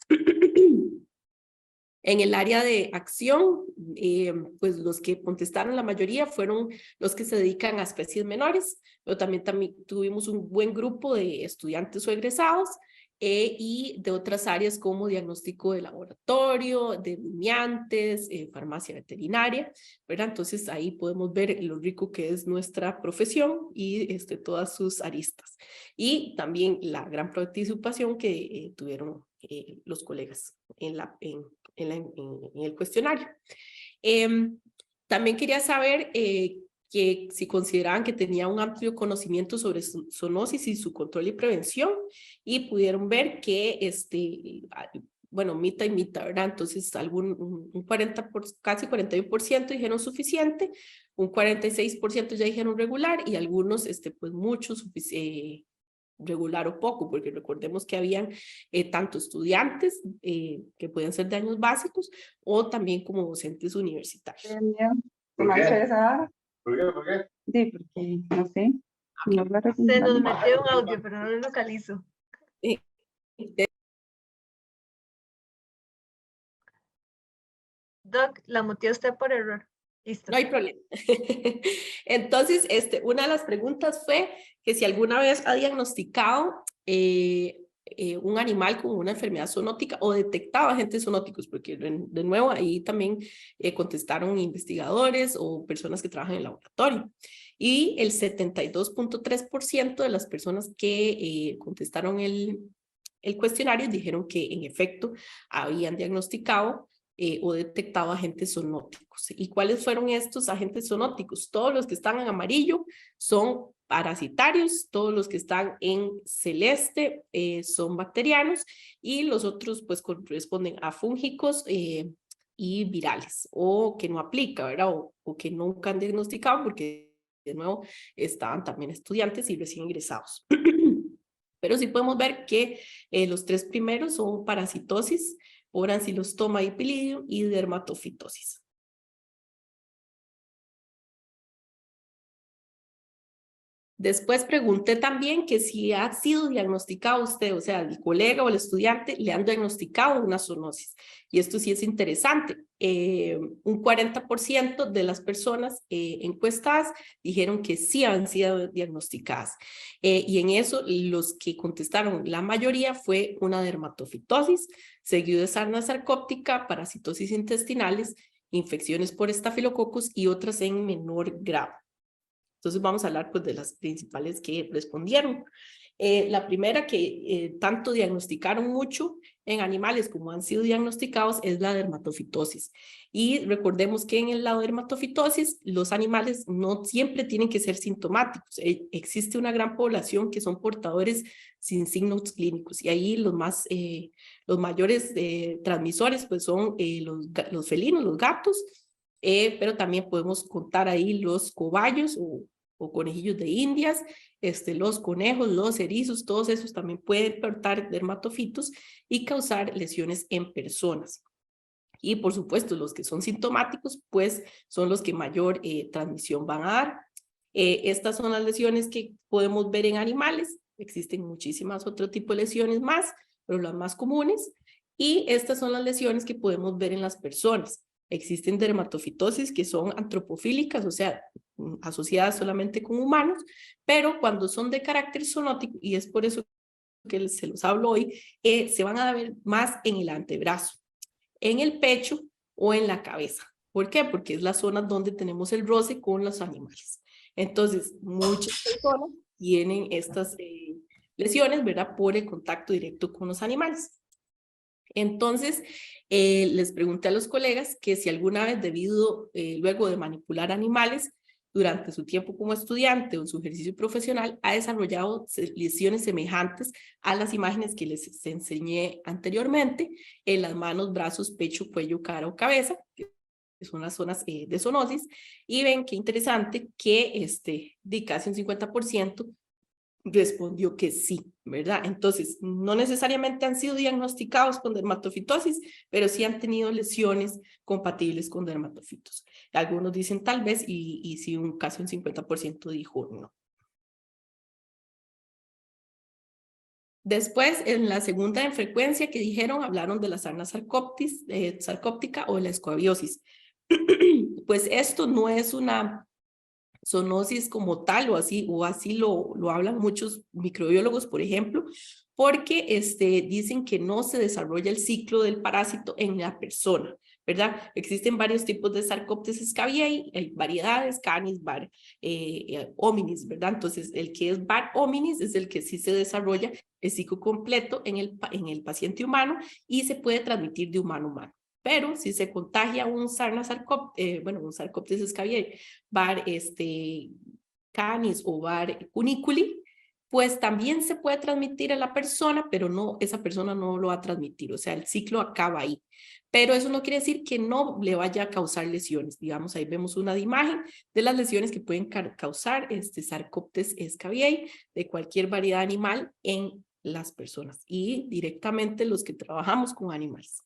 En el área de acción, pues los que contestaron la mayoría fueron los que se dedican a especies menores, pero también tuvimos un buen grupo de estudiantes o egresados y de otras áreas como diagnóstico de laboratorio, de rumiantes, farmacia veterinaria, ¿verdad? Entonces ahí podemos ver lo rico que es nuestra profesión y todas sus aristas. Y también la gran participación que tuvieron los colegas en el cuestionario. También quería saber que si consideraban que tenía un amplio conocimiento sobre zoonosis y su control y prevención, y pudieron ver que bueno, mitad y mitad, ¿verdad? Entonces un 40 casi 41% dijeron suficiente, un 46% ya dijeron regular, y algunos pues muchos regular o poco, porque recordemos que habían tanto estudiantes que pueden ser de años básicos, o también como docentes universitarios. ¿Por qué? ¿Por qué? ¿Por qué? Sí, porque no sé. No lo Se nos metió un audio, pero no lo localizo. Doc, la muteó usted por error. Listo. No hay problema. Entonces, una de las preguntas fue que si alguna vez ha diagnosticado un animal con una enfermedad zoonótica o detectado agentes zoonóticos, porque de nuevo ahí también contestaron investigadores o personas que trabajan en el laboratorio. Y el 72.3% de las personas que contestaron el cuestionario dijeron que en efecto habían diagnosticado o detectado agentes zoonóticos. ¿Y cuáles fueron estos agentes zoonóticos? Todos los que están en amarillo son parasitarios, todos los que están en celeste son bacterianos, y los otros pues corresponden a fúngicos y virales, o que no aplica, ¿verdad? O que nunca han diagnosticado porque de nuevo estaban también estudiantes y recién ingresados. Pero sí podemos ver que los tres primeros son parasitosis, por Ancylostoma hipilidium y dermatofitosis. Después pregunté también que si ha sido diagnosticado usted, o sea, el colega o el estudiante le han diagnosticado una zoonosis. Y esto sí es interesante. Un 40% de las personas encuestadas dijeron que sí han sido diagnosticadas. Y en eso los que contestaron, la mayoría fue una dermatofitosis, seguido de sarna sarcóptica, parasitosis intestinales, infecciones por estafilococcus y otras en menor grado. Entonces vamos a hablar pues de las principales que respondieron. La primera que tanto diagnosticaron mucho en animales como han sido diagnosticados es la dermatofitosis. Y recordemos que en la dermatofitosis los animales no siempre tienen que ser sintomáticos. Existe una gran población que son portadores sin signos clínicos y ahí los mayores transmisores pues son los felinos, los gatos, pero también podemos contar ahí los cobayos o conejillos de indias, los conejos, los erizos, todos esos también pueden portar dermatofitos y causar lesiones en personas. Y por supuesto, los que son sintomáticos, pues son los que mayor transmisión van a dar. Estas son las lesiones que podemos ver en animales. Existen muchísimas otro tipo de lesiones más, pero las más comunes. Y estas son las lesiones que podemos ver en las personas. Existen dermatofitosis que son antropofílicas, o sea, asociadas solamente con humanos, pero cuando son de carácter zoonótico, y es por eso que se los hablo hoy, se van a ver más en el antebrazo, en el pecho o en la cabeza. ¿Por qué? Porque es la zona donde tenemos el roce con los animales. Entonces, muchas personas tienen estas lesiones, ¿verdad? Por el contacto directo con los animales. Entonces, les pregunté a los colegas que si alguna vez luego de manipular animales, durante su tiempo como estudiante o en su ejercicio profesional, ha desarrollado lesiones semejantes a las imágenes que les enseñé anteriormente, en las manos, brazos, pecho, cuello, cara o cabeza, que son las zonas de zoonosis, y ven qué interesante que casi un 50% respondió que sí, ¿verdad? Entonces, no necesariamente han sido diagnosticados con dermatofitosis, pero sí han tenido lesiones compatibles con dermatofitos. Algunos dicen tal vez, y sí, casi un 50% dijo no. Después, en la segunda en frecuencia que dijeron, hablaron de la sarna sarcóptica o la escabiosis. Pues esto no es una zoonosis como tal, o así lo hablan muchos microbiólogos, por ejemplo, porque dicen que no se desarrolla el ciclo del parásito en la persona, ¿verdad? Existen varios tipos de Sarcoptes scabiei, hay variedades, Canis, Var, hominis, ¿verdad? Entonces, el que es Var hominis es el que sí se desarrolla el ciclo completo en el paciente humano y se puede transmitir de humano a humano. Pero si se contagia un Sarcoptes scabiei, Var canis o Var cuniculi, pues también se puede transmitir a la persona, pero no, esa persona no lo va a transmitir, o sea, el ciclo acaba ahí. Pero eso no quiere decir que no le vaya a causar lesiones. Digamos, ahí vemos una imagen de las lesiones que pueden causar Sarcoptes scabiei de cualquier variedad animal en las personas y directamente los que trabajamos con animales.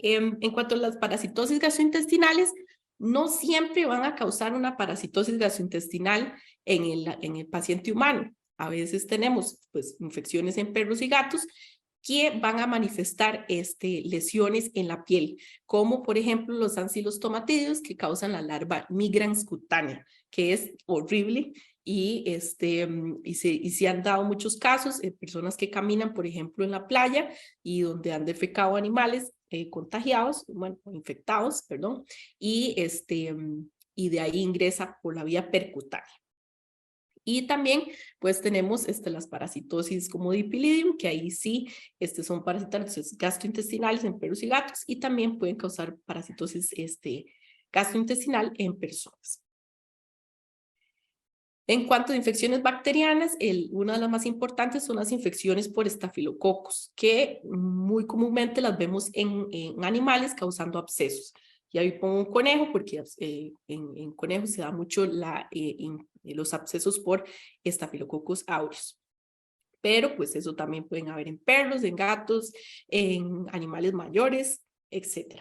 En cuanto a las parasitosis gastrointestinales, no siempre van a causar una parasitosis gastrointestinal en el paciente humano. A veces tenemos pues, infecciones en perros y gatos que van a manifestar lesiones en la piel, como por ejemplo los ancilostomatidios que causan la larva migrans cutánea, que es horrible. Y se han dado muchos casos en personas que caminan, por ejemplo, en la playa y donde han defecado animales contagiados, bueno, infectados, perdón, y de ahí ingresa por la vía percutánea. Y también, pues, tenemos las parasitosis como Dipilidium, que ahí sí son parasitosis gastrointestinales en perros y gatos, y también pueden causar parasitosis gastrointestinal en personas. En cuanto a infecciones bacterianas, una de las más importantes son las infecciones por estafilococos, que muy comúnmente las vemos en animales causando abscesos. Y ahí pongo un conejo porque en conejos se da mucho los abscesos por estafilococos aureus. Pero pues eso también pueden haber en perros, en gatos, en animales mayores, etc.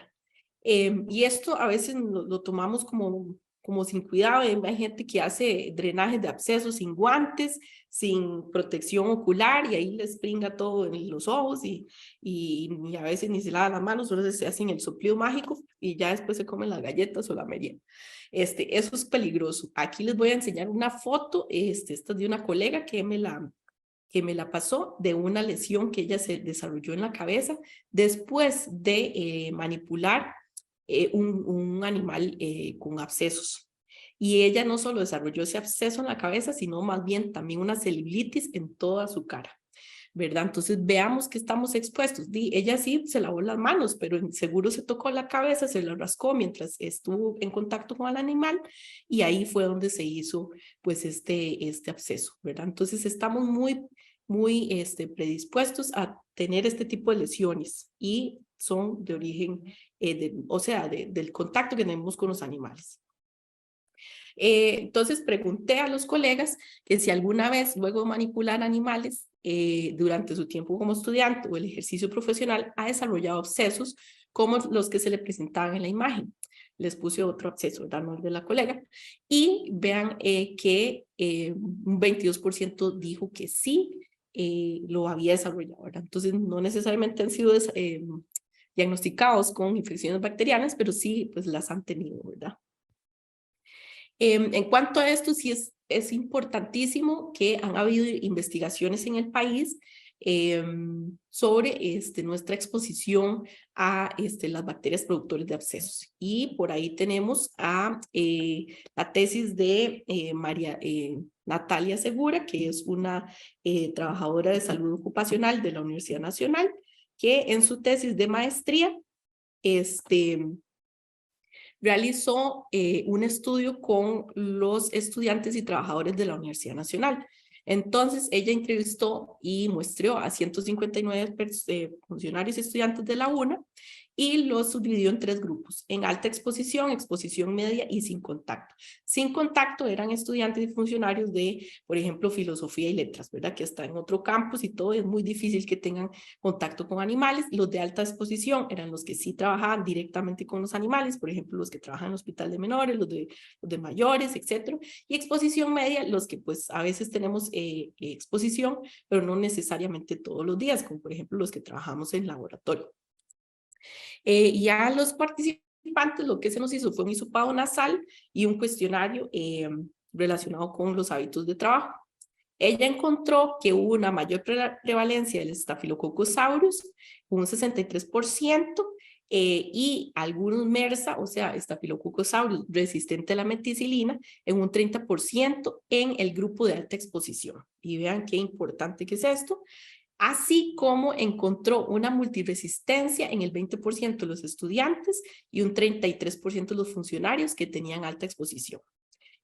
Y esto a veces lo tomamos como sin cuidado. Hay gente que hace drenajes de abscesos sin guantes, sin protección ocular, y ahí les pringa todo en los ojos y a veces ni se lavan las manos, solo se hacen el soplido mágico y ya después se comen las galletas o la merienda. Eso es peligroso. Aquí les voy a enseñar una foto, esta es de una colega que me la pasó, de una lesión que ella se desarrolló en la cabeza después de manipular un animal con abscesos. y ella no solo desarrolló ese absceso en la cabeza, sino más bien también una celulitis en toda su cara, ¿verdad? Entonces veamos que estamos expuestos. Ella sí se lavó las manos, pero seguro se tocó la cabeza, se la rascó mientras estuvo en contacto con el animal y ahí fue donde se hizo pues este absceso, ¿verdad? Entonces estamos muy predispuestos a tener este tipo de lesiones y son de origen, del contacto que tenemos con los animales. Entonces pregunté a los colegas que si alguna vez luego de manipular animales durante su tiempo como estudiante o el ejercicio profesional ha desarrollado abscesos como los que se le presentaban en la imagen. Les puse otro absceso, ¿verdad? De la colega, y vean que un 22% dijo que sí lo había desarrollado, ¿verdad? Entonces no necesariamente han sido diagnosticados con infecciones bacterianas, pero sí pues las han tenido, ¿verdad? En cuanto a esto, sí es importantísimo que han habido investigaciones en el país sobre nuestra exposición a las bacterias productoras de abscesos. Y por ahí tenemos a la tesis de María Natalia Segura, que es una trabajadora de salud ocupacional de la Universidad Nacional, que en su tesis de maestría realizó un estudio con los estudiantes y trabajadores de la Universidad Nacional. Entonces, ella entrevistó y muestreó a 159 funcionarios y estudiantes de la UNA y los subdividió en 3 grupos, en alta exposición, exposición media y sin contacto. Sin contacto eran estudiantes y funcionarios de, por ejemplo, filosofía y letras, ¿verdad? Que está en otro campus y todo, es muy difícil que tengan contacto con animales. Los de alta exposición eran los que sí trabajaban directamente con los animales, por ejemplo, los que trabajan en el hospital de menores, los de mayores, etcétera. Y exposición media, los que pues a veces tenemos exposición, pero no necesariamente todos los días, como por ejemplo los que trabajamos en laboratorio. Ya los participantes lo que se nos hizo fue un hisopado nasal y un cuestionario relacionado con los hábitos de trabajo. Ella encontró que hubo una mayor prevalencia del Staphylococcus aureus, un 63%, y algunos MRSA, o sea, Staphylococcus aureus resistente a la meticilina, en un 30% en el grupo de alta exposición. Y vean qué importante que es esto. Así como encontró una multiresistencia en el 20% de los estudiantes y un 33% de los funcionarios que tenían alta exposición.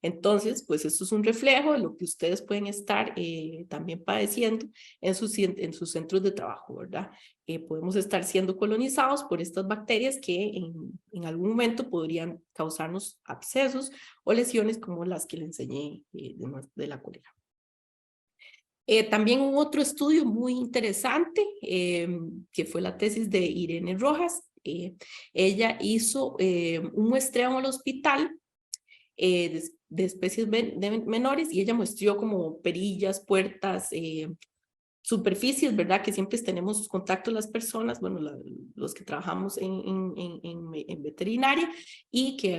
Entonces, pues esto es un reflejo de lo que ustedes pueden estar también padeciendo en sus centros de trabajo, ¿verdad? Podemos estar siendo colonizados por estas bacterias que en algún momento podrían causarnos abscesos o lesiones como las que le enseñé de la colega. También hubo otro estudio muy interesante, que fue la tesis de Irene Rojas. Ella hizo un muestreo en el hospital de especies menores y ella muestreó como perillas, puertas, superficies, ¿verdad? Que siempre tenemos contacto las personas, bueno, los que trabajamos en veterinaria y que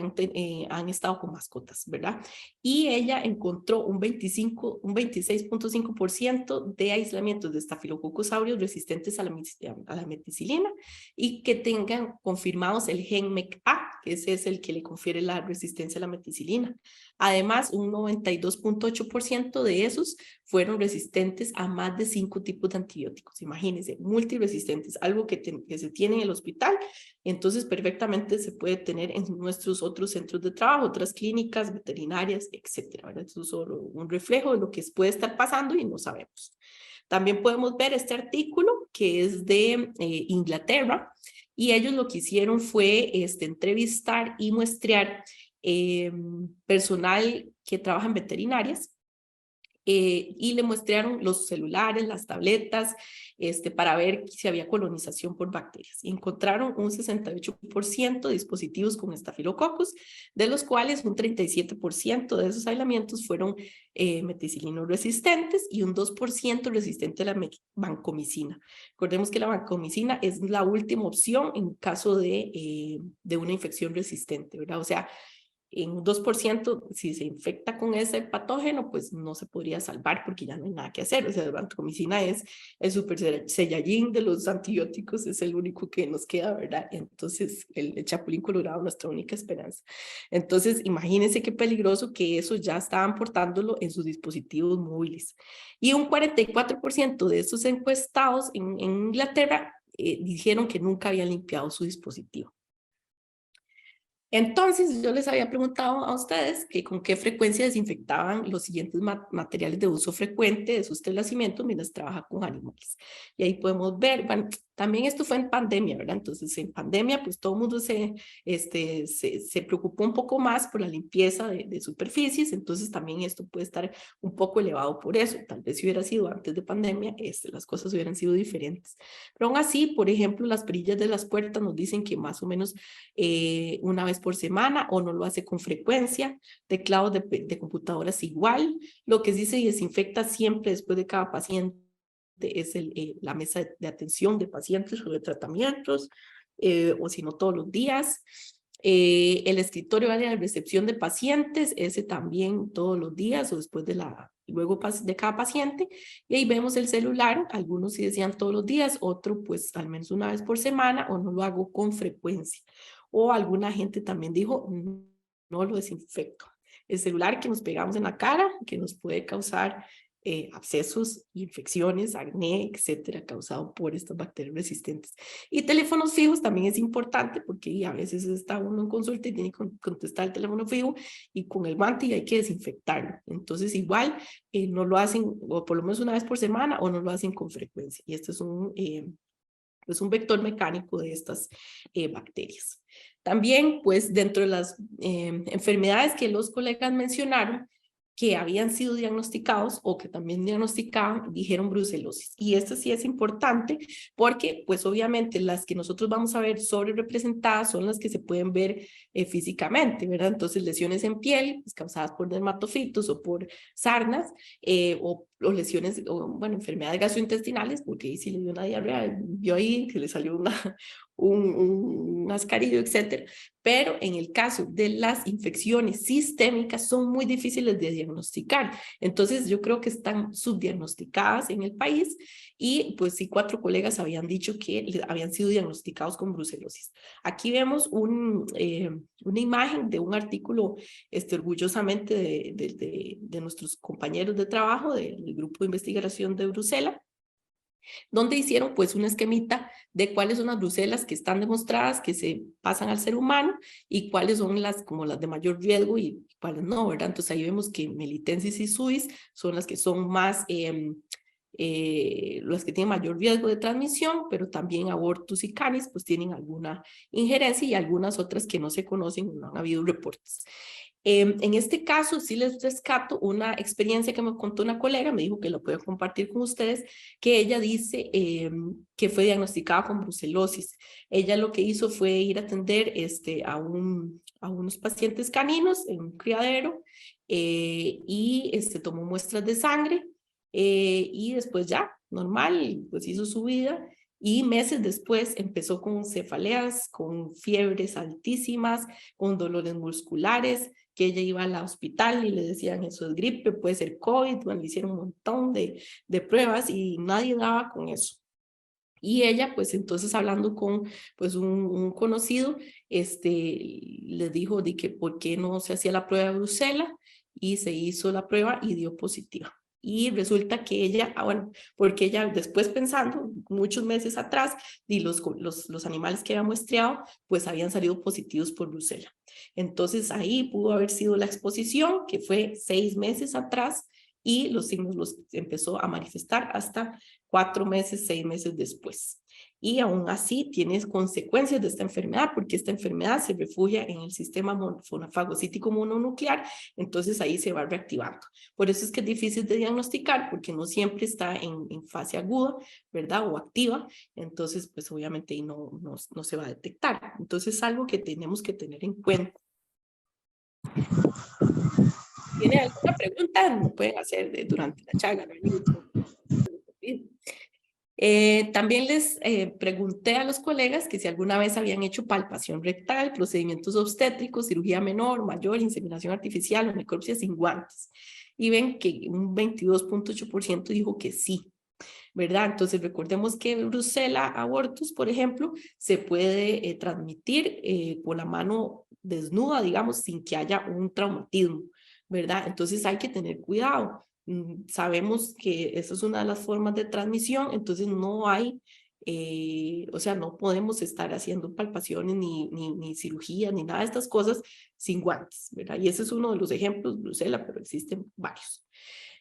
han estado con mascotas, ¿verdad? Y ella encontró un 26.5% de aislamientos de Staphylococcus aureus resistentes a la meticilina y que tengan confirmados el gen MECA, que ese es el que le confiere la resistencia a la meticilina. Además, un 92.8% de esos fueron resistentes a más de 5 tipos de antibióticos. Imagínense, multiresistentes, algo que se tiene en el hospital, entonces perfectamente se puede tener en nuestros otros centros de trabajo, otras clínicas, veterinarias, etcétera. Esto es solo un reflejo de lo que puede estar pasando y no sabemos. También podemos ver este artículo que es de Inglaterra y ellos lo que hicieron fue entrevistar y muestrear personal que trabaja en veterinarias y le muestrearon los celulares, las tabletas, para ver si había colonización por bacterias. Y encontraron un 68% de dispositivos con estafilococcus, de los cuales un 37% de esos aislamientos fueron meticilinos resistentes y un 2% resistente a la vancomicina. Recordemos que la vancomicina es la última opción en caso de una infección resistente, ¿verdad? O sea, en un 2%, si se infecta con ese patógeno, pues no se podría salvar porque ya no hay nada que hacer. O sea, la vancomicina es el super saiyajin de los antibióticos, es el único que nos queda, ¿verdad? Entonces, el chapulín colorado, nuestra única esperanza. Entonces, imagínense qué peligroso que eso ya estaban portándolo en sus dispositivos móviles. Y un 44% de esos encuestados en Inglaterra dijeron que nunca habían limpiado su dispositivo. Entonces, yo les había preguntado a ustedes que con qué frecuencia desinfectaban los siguientes materiales de uso frecuente de sus establecimientos mientras trabaja con animales. Y ahí podemos ver, bueno, también esto fue en pandemia, ¿verdad? Entonces, en pandemia, pues todo el mundo se preocupó un poco más por la limpieza de superficies, entonces también esto puede estar un poco elevado por eso. Tal vez si hubiera sido antes de pandemia, las cosas hubieran sido diferentes. Pero aún así, por ejemplo, las perillas de las puertas nos dicen que más o menos una vez por semana o no lo hace con frecuencia. Teclados de computadoras igual. Lo que sí se desinfecta siempre después de cada paciente es la mesa de atención de pacientes o de tratamientos, o si no todos los días. El escritorio área de recepción de pacientes, ese también todos los días o después luego de cada paciente. Y ahí vemos el celular, algunos sí decían todos los días, otro pues al menos una vez por semana o no lo hago con frecuencia. O alguna gente también dijo, no lo desinfecto. El celular que nos pegamos en la cara, que nos puede causar abscesos, infecciones, acné, etcétera, causado por estas bacterias resistentes. Y teléfonos fijos también es importante porque a veces está uno en consulta y tiene que contestar el teléfono fijo y con el guante y hay que desinfectarlo. Entonces igual no lo hacen, o por lo menos una vez por semana, o no lo hacen con frecuencia. Y este es un vector mecánico de estas bacterias. También, pues, dentro de las enfermedades que los colegas mencionaron, que habían sido diagnosticados o que también diagnosticaban, dijeron brucelosis. Y esto sí es importante porque, pues obviamente, las que nosotros vamos a ver sobre representadas son las que se pueden ver físicamente, ¿verdad? Entonces, lesiones en piel pues, causadas por dermatofitos o por sarnas, o lesiones, o bueno, enfermedades gastrointestinales, porque ahí sí le dio una diarrea, vio ahí que le salió un ascarillo, etcétera. Pero en el caso de las infecciones sistémicas son muy difíciles de diagnosticar. Entonces yo creo que están subdiagnosticadas en el país y pues sí 4 colegas habían dicho que habían sido diagnosticados con brucelosis. Aquí vemos una imagen de un artículo orgullosamente de nuestros compañeros de trabajo del grupo de investigación de Bruselas, donde hicieron pues un esquemita de cuáles son las brucelas que están demostradas que se pasan al ser humano y cuáles son como las de mayor riesgo y cuáles no, ¿verdad? Entonces ahí vemos que melitensis y suis son las que son más, las que tienen mayor riesgo de transmisión, pero también abortus y canis pues tienen alguna injerencia y algunas otras que no se conocen, no han habido reportes. En este caso, sí les rescato una experiencia que me contó una colega, me dijo que lo puedo compartir con ustedes, que ella dice que fue diagnosticada con brucelosis. Ella lo que hizo fue ir a atender a unos pacientes caninos en un criadero y tomó muestras de sangre y después ya, normal, pues hizo su vida. Y meses después empezó con cefaleas, con fiebres altísimas, con dolores musculares, que ella iba al hospital y le decían eso es gripe, puede ser COVID, bueno, le hicieron un montón de pruebas y nadie daba con eso. Y ella, pues entonces hablando con pues un conocido, le dijo de que por qué no se hacía la prueba de Brucela y se hizo la prueba y dio positiva. Y resulta que ella, bueno, porque ella después pensando, muchos meses atrás, y los animales que había muestreado, pues habían salido positivos por Brucela. Entonces ahí pudo haber sido la exposición, que fue 6 meses atrás, y los signos los empezó a manifestar hasta 4 meses, 6 meses después. Y aún así tiene consecuencias de esta enfermedad, porque esta enfermedad se refugia en el sistema fagocítico mononuclear, entonces ahí se va reactivando. Por eso es que es difícil de diagnosticar, porque no siempre está en fase aguda, ¿verdad? O activa, entonces pues obviamente ahí no se va a detectar. Entonces es algo que tenemos que tener en cuenta. ¿Tiene alguna pregunta? Me pueden hacer durante la charla. También les pregunté a los colegas que si alguna vez habían hecho palpación rectal, procedimientos obstétricos, cirugía menor, mayor, inseminación artificial o necropsia sin guantes. Y ven que un 22.8% dijo que sí, ¿verdad? Entonces recordemos que brucela abortus, por ejemplo, se puede transmitir con la mano desnuda, digamos, sin que haya un traumatismo, ¿verdad? Entonces hay que tener cuidado. Sabemos que esa es una de las formas de transmisión, entonces no hay, o sea, no podemos estar haciendo palpaciones ni cirugía, ni nada de estas cosas sin guantes, ¿verdad? Y ese es uno de los ejemplos, brucela, pero existen varios.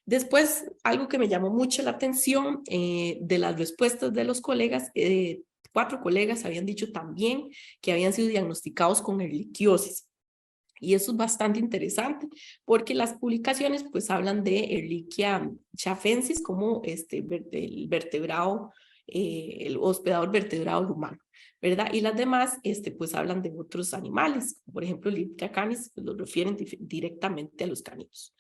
Después, algo que me llamó mucho la atención de las respuestas de los colegas, 4 colegas habían dicho también que habían sido diagnosticados con ehrlichiosis. Y eso es bastante interesante porque las publicaciones pues hablan de Ehrlichia chafensis como el vertebrado, el hospedador vertebrado humano, ¿verdad? Y las demás pues hablan de otros animales, por ejemplo Ehrlichia canis, pues, lo refieren directamente a los caninos.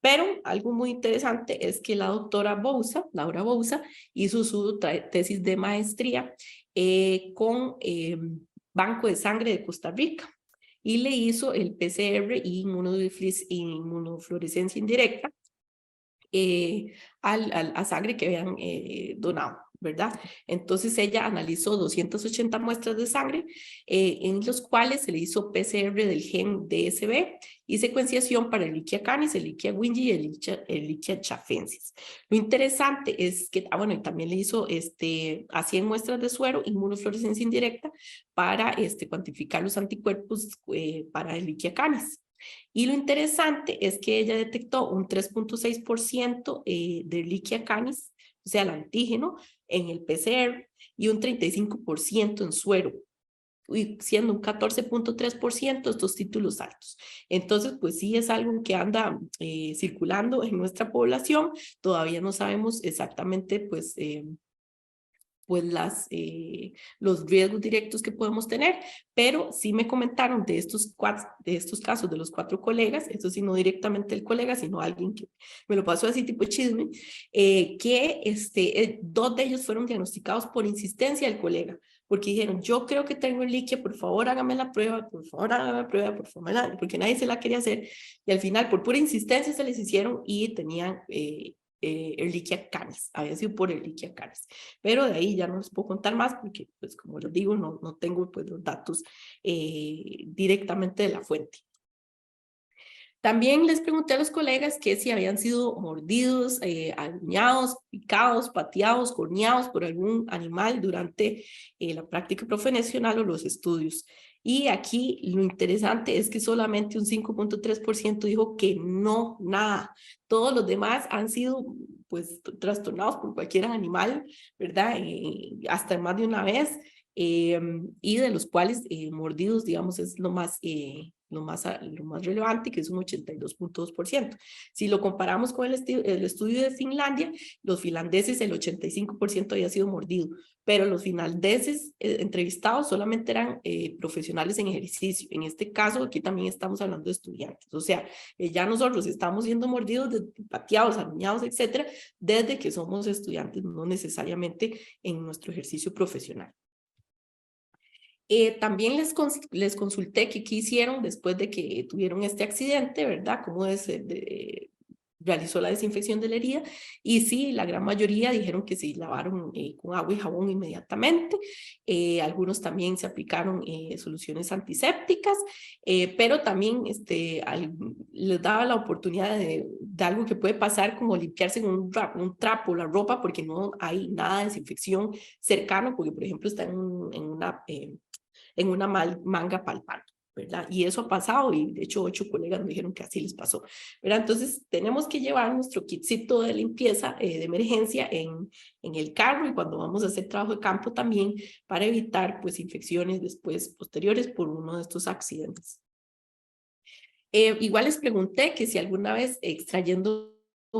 Pero algo muy interesante es que la doctora Bouza, Laura Bouza, hizo su tesis de maestría con Banco de Sangre de Costa Rica y le hizo el PCR y inmunofluorescencia indirecta a sangre que habían donado, ¿verdad? Entonces ella analizó 280 muestras de sangre en los cuales se le hizo PCR del gen DSB y secuenciación para Ehrlichia canis, Ehrlichia wingi y Ehrlichia chafensis. Lo interesante es que, bueno, y también le hizo a 100 muestras de suero, inmunofluorescencia indirecta para cuantificar los anticuerpos para Ehrlichia canis. Y lo interesante es que ella detectó un 3.6% de Ehrlichia canis, o sea, el antígeno, en el PCR y un 35% en suero, y siendo un 14.3% estos títulos altos. Entonces, pues sí es algo que anda circulando en nuestra población. Todavía no sabemos exactamente, pues los riesgos directos que podemos tener, pero sí me comentaron de estos casos de los 4 colegas, esto sí no directamente el colega, sino alguien que me lo pasó así tipo chisme, que 2 de ellos fueron diagnosticados por insistencia del colega, porque dijeron, yo creo que tengo Ehrlichia, por favor hágame la prueba, por favor hágame la prueba, por favor, porque nadie se la quería hacer, y al final por pura insistencia se les hicieron y tenían Ehrlichia canis, había sido por Ehrlichia canis, pero de ahí ya no les puedo contar más porque, pues como les digo, no tengo pues los datos directamente de la fuente. También les pregunté a los colegas que si habían sido mordidos, arañados, picados, pateados, corneados por algún animal durante la práctica profesional o los estudios. Y aquí lo interesante es que solamente un 5.3% dijo que no, nada. Todos los demás han sido pues trastornados por cualquier animal, ¿verdad? Hasta más de una vez. Y de los cuales mordidos, digamos, es lo más relevante, que es un 82.2%. Si lo comparamos con el estudio de Finlandia, los finlandeses, el 85% había sido mordido, pero los finlandeses entrevistados solamente eran profesionales en ejercicio. En este caso, aquí también estamos hablando de estudiantes. O sea, ya nosotros estamos siendo mordidos, pateados, arañados, etcétera, desde que somos estudiantes, no necesariamente en nuestro ejercicio profesional. También les consulté qué hicieron después de que tuvieron este accidente, ¿verdad? Cómo realizó la desinfección de la herida. Y sí, la gran mayoría dijeron que se lavaron con agua y jabón inmediatamente. Algunos también se aplicaron soluciones antisépticas, pero también les daba la oportunidad de algo que puede pasar, como limpiarse con un trapo la ropa, porque no hay nada de desinfección cercano, porque por ejemplo está en una manga palpable, ¿verdad? Y eso ha pasado y de hecho 8 colegas me dijeron que así les pasó, ¿verdad? Entonces tenemos que llevar nuestro kitcito de limpieza de emergencia en el carro y cuando vamos a hacer trabajo de campo también para evitar pues infecciones después posteriores por uno de estos accidentes. Igual les pregunté que si alguna vez extrayendo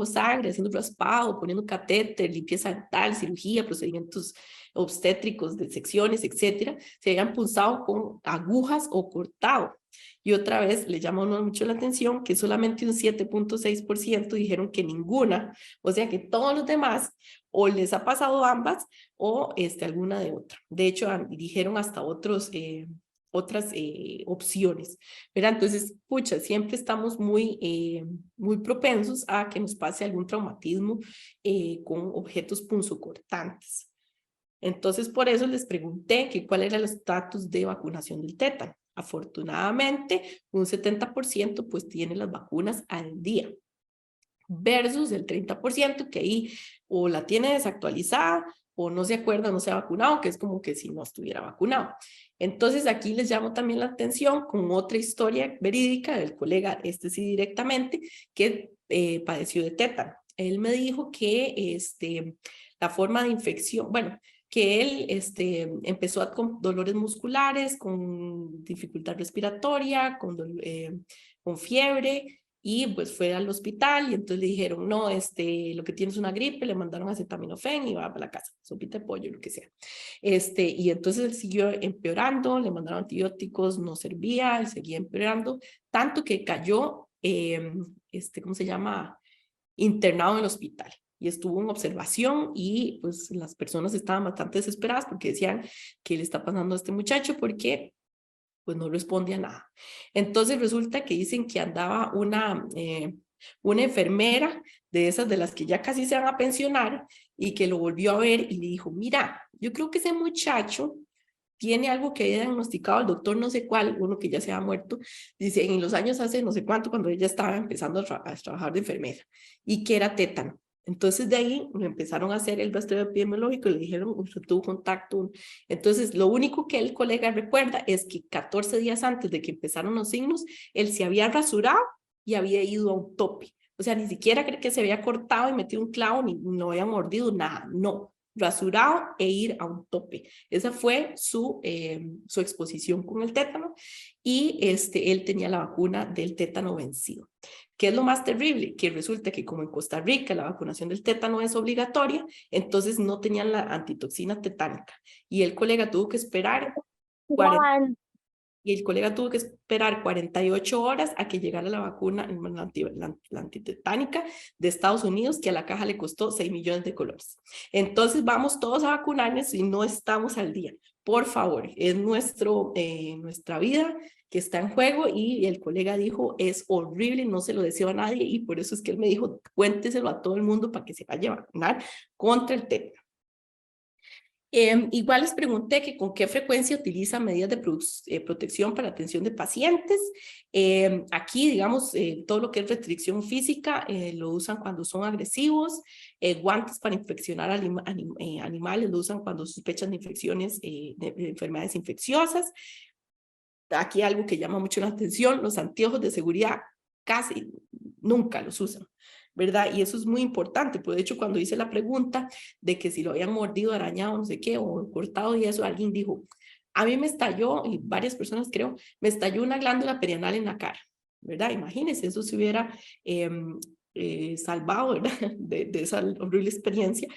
sangre, haciendo raspado, poniendo catéter, limpieza dental, cirugía, procedimientos obstétricos de secciones, etcétera, se habían punzado con agujas o cortado. Y otra vez le llamó mucho la atención que solamente un 7.6% dijeron que ninguna, o sea que todos los demás o les ha pasado ambas o alguna de otra. De hecho, dijeron hasta otras opciones, ¿verdad? Entonces, pucha, siempre estamos muy propensos a que nos pase algún traumatismo con objetos punzocortantes. Entonces, por eso les pregunté que cuál era el estatus de vacunación del tétano. Afortunadamente, un 70% pues tiene las vacunas al día, versus el 30% que ahí o la tiene desactualizada o no se acuerda, no se ha vacunado, que es como que si no estuviera vacunado. Entonces, aquí les llamo también la atención con otra historia verídica del colega, sí directamente, que padeció de tétano. Él me dijo que la forma de infección, bueno, que él empezó con dolores musculares, con dificultad respiratoria, con fiebre, y pues fue al hospital y entonces le dijeron, no, lo que tiene es una gripe, le mandaron acetaminofén y va para la casa, sopita de pollo, lo que sea. Y entonces él siguió empeorando, le mandaron antibióticos, no servía, él seguía empeorando, tanto que cayó, ¿cómo se llama? Internado en el hospital. Y estuvo en observación y pues las personas estaban bastante desesperadas porque decían que le está pasando a este muchacho porque pues no responde a nada. Entonces resulta que dicen que andaba una enfermera de esas de las que ya casi se van a pensionar y que lo volvió a ver y le dijo, mira, yo creo que ese muchacho tiene algo que había diagnosticado el doctor no sé cuál, uno que ya se ha muerto, dice, en los años hace no sé cuánto, cuando ella estaba empezando a trabajar de enfermera, y que era tétano. Entonces de ahí empezaron a hacer el rastreo epidemiológico y le dijeron, usted tuvo contacto. Entonces lo único que el colega recuerda es que 14 días antes de que empezaron los signos, él se había rasurado y había ido a un tope. O sea, ni siquiera cree que se había cortado y metido un clavo, ni no había mordido, nada, no. Rasurado e ir a un tope. Esa fue su exposición con el tétano y él tenía la vacuna del tétano vencido. ¿Qué es lo más terrible? Que resulta que como en Costa Rica la vacunación del tétano es obligatoria, entonces no tenían la antitoxina tetánica y el colega tuvo que esperar 48 horas a que llegara la vacuna, la antitetánica de Estados Unidos, que a la caja le costó 6 millones de colones. Entonces vamos todos a vacunarnos y no estamos al día. Por favor, es nuestra vida que está en juego y el colega dijo, es horrible, no se lo deseo a nadie y por eso es que él me dijo, cuénteselo a todo el mundo para que se vaya a vacunar contra el tétano. Igual les pregunté que con qué frecuencia utilizan medidas de protección para atención de pacientes. Aquí, digamos, todo lo que es restricción física lo usan cuando son agresivos, guantes para infeccionar animales lo usan cuando sospechan de infecciones, de enfermedades infecciosas. Aquí algo que llama mucho la atención, los anteojos de seguridad casi nunca los usan, ¿verdad? Y eso es muy importante, pues de hecho cuando hice la pregunta de que si lo habían mordido, arañado, no sé qué, o cortado y eso, alguien dijo, a mí me estalló, y varias personas creo, me estalló una glándula perianal en la cara, ¿verdad? Imagínense, eso se hubiera salvado, ¿verdad? De esa horrible experiencia,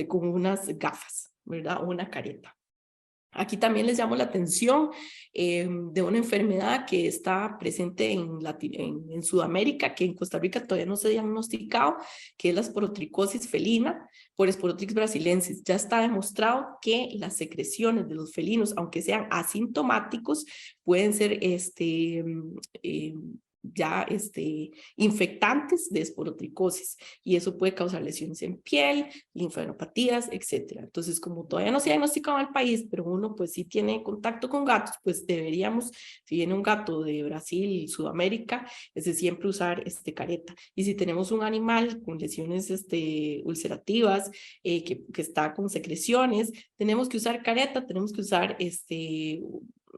con unas gafas, ¿verdad? O una careta. Aquí también les llamo la atención de una enfermedad que está presente en Sudamérica, que en Costa Rica todavía no se ha diagnosticado, que es la esporotricosis felina por Sporotrix brasilensis. Ya está demostrado que las secreciones de los felinos, aunque sean asintomáticos, pueden ser infectantes de esporotricosis y eso puede causar lesiones en piel, linfadenopatías, etcétera. Entonces, como todavía no se ha diagnosticado en el país, pero uno pues sí tiene contacto con gatos, pues deberíamos, si viene un gato de Brasil, Sudamérica, es de siempre usar careta. Y si tenemos un animal con lesiones ulcerativas, que está con secreciones, tenemos que usar careta, tenemos que usar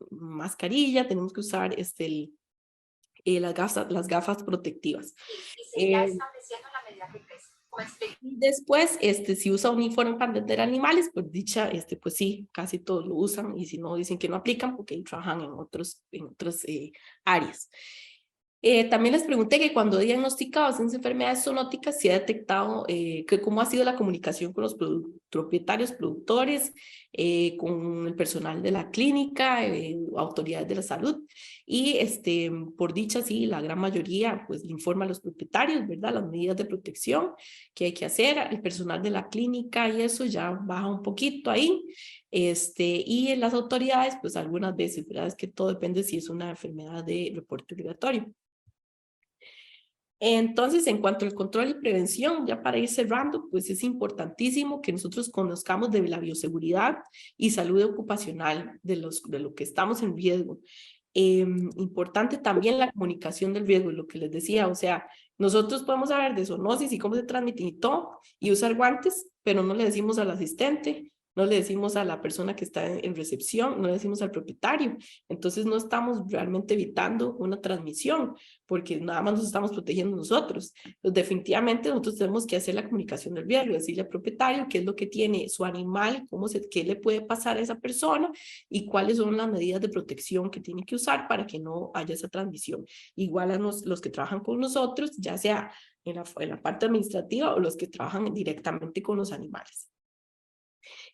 mascarilla, tenemos que usar las gafas protectivas. Y se está estableciendo la medida que crece. Después, si usa uniforme para atender animales, pues pues sí, casi todos lo usan y si no, dicen que no aplican porque trabajan en otras áreas. También les pregunté que cuando diagnosticados esas enfermedades zoonóticas, si ha detectado que cómo ha sido la comunicación con los propietarios, productores, con el personal de la clínica, autoridades de la salud. Y por dicha, sí, la gran mayoría pues le informa a los propietarios, ¿verdad? Las medidas de protección que hay que hacer, el personal de la clínica y eso ya baja un poquito ahí. Y en las autoridades, pues algunas veces, ¿verdad? Es que todo depende si es una enfermedad de reporte obligatorio. Entonces, en cuanto al control y prevención, ya para ir cerrando, pues es importantísimo que nosotros conozcamos de la bioseguridad y salud ocupacional de lo que estamos en riesgo. Importante también la comunicación del riesgo, lo que les decía, o sea, nosotros podemos hablar de zoonosis y cómo se transmite y todo, y usar guantes, pero no le decimos al asistente, no le decimos a la persona que está en recepción, no le decimos al propietario. Entonces no estamos realmente evitando una transmisión, porque nada más nos estamos protegiendo nosotros. Entonces, definitivamente nosotros tenemos que hacer la comunicación del riesgo, decirle al propietario qué es lo que tiene su animal, qué le puede pasar a esa persona y cuáles son las medidas de protección que tiene que usar para que no haya esa transmisión. Igual a los que trabajan con nosotros, ya sea en la parte administrativa o los que trabajan directamente con los animales.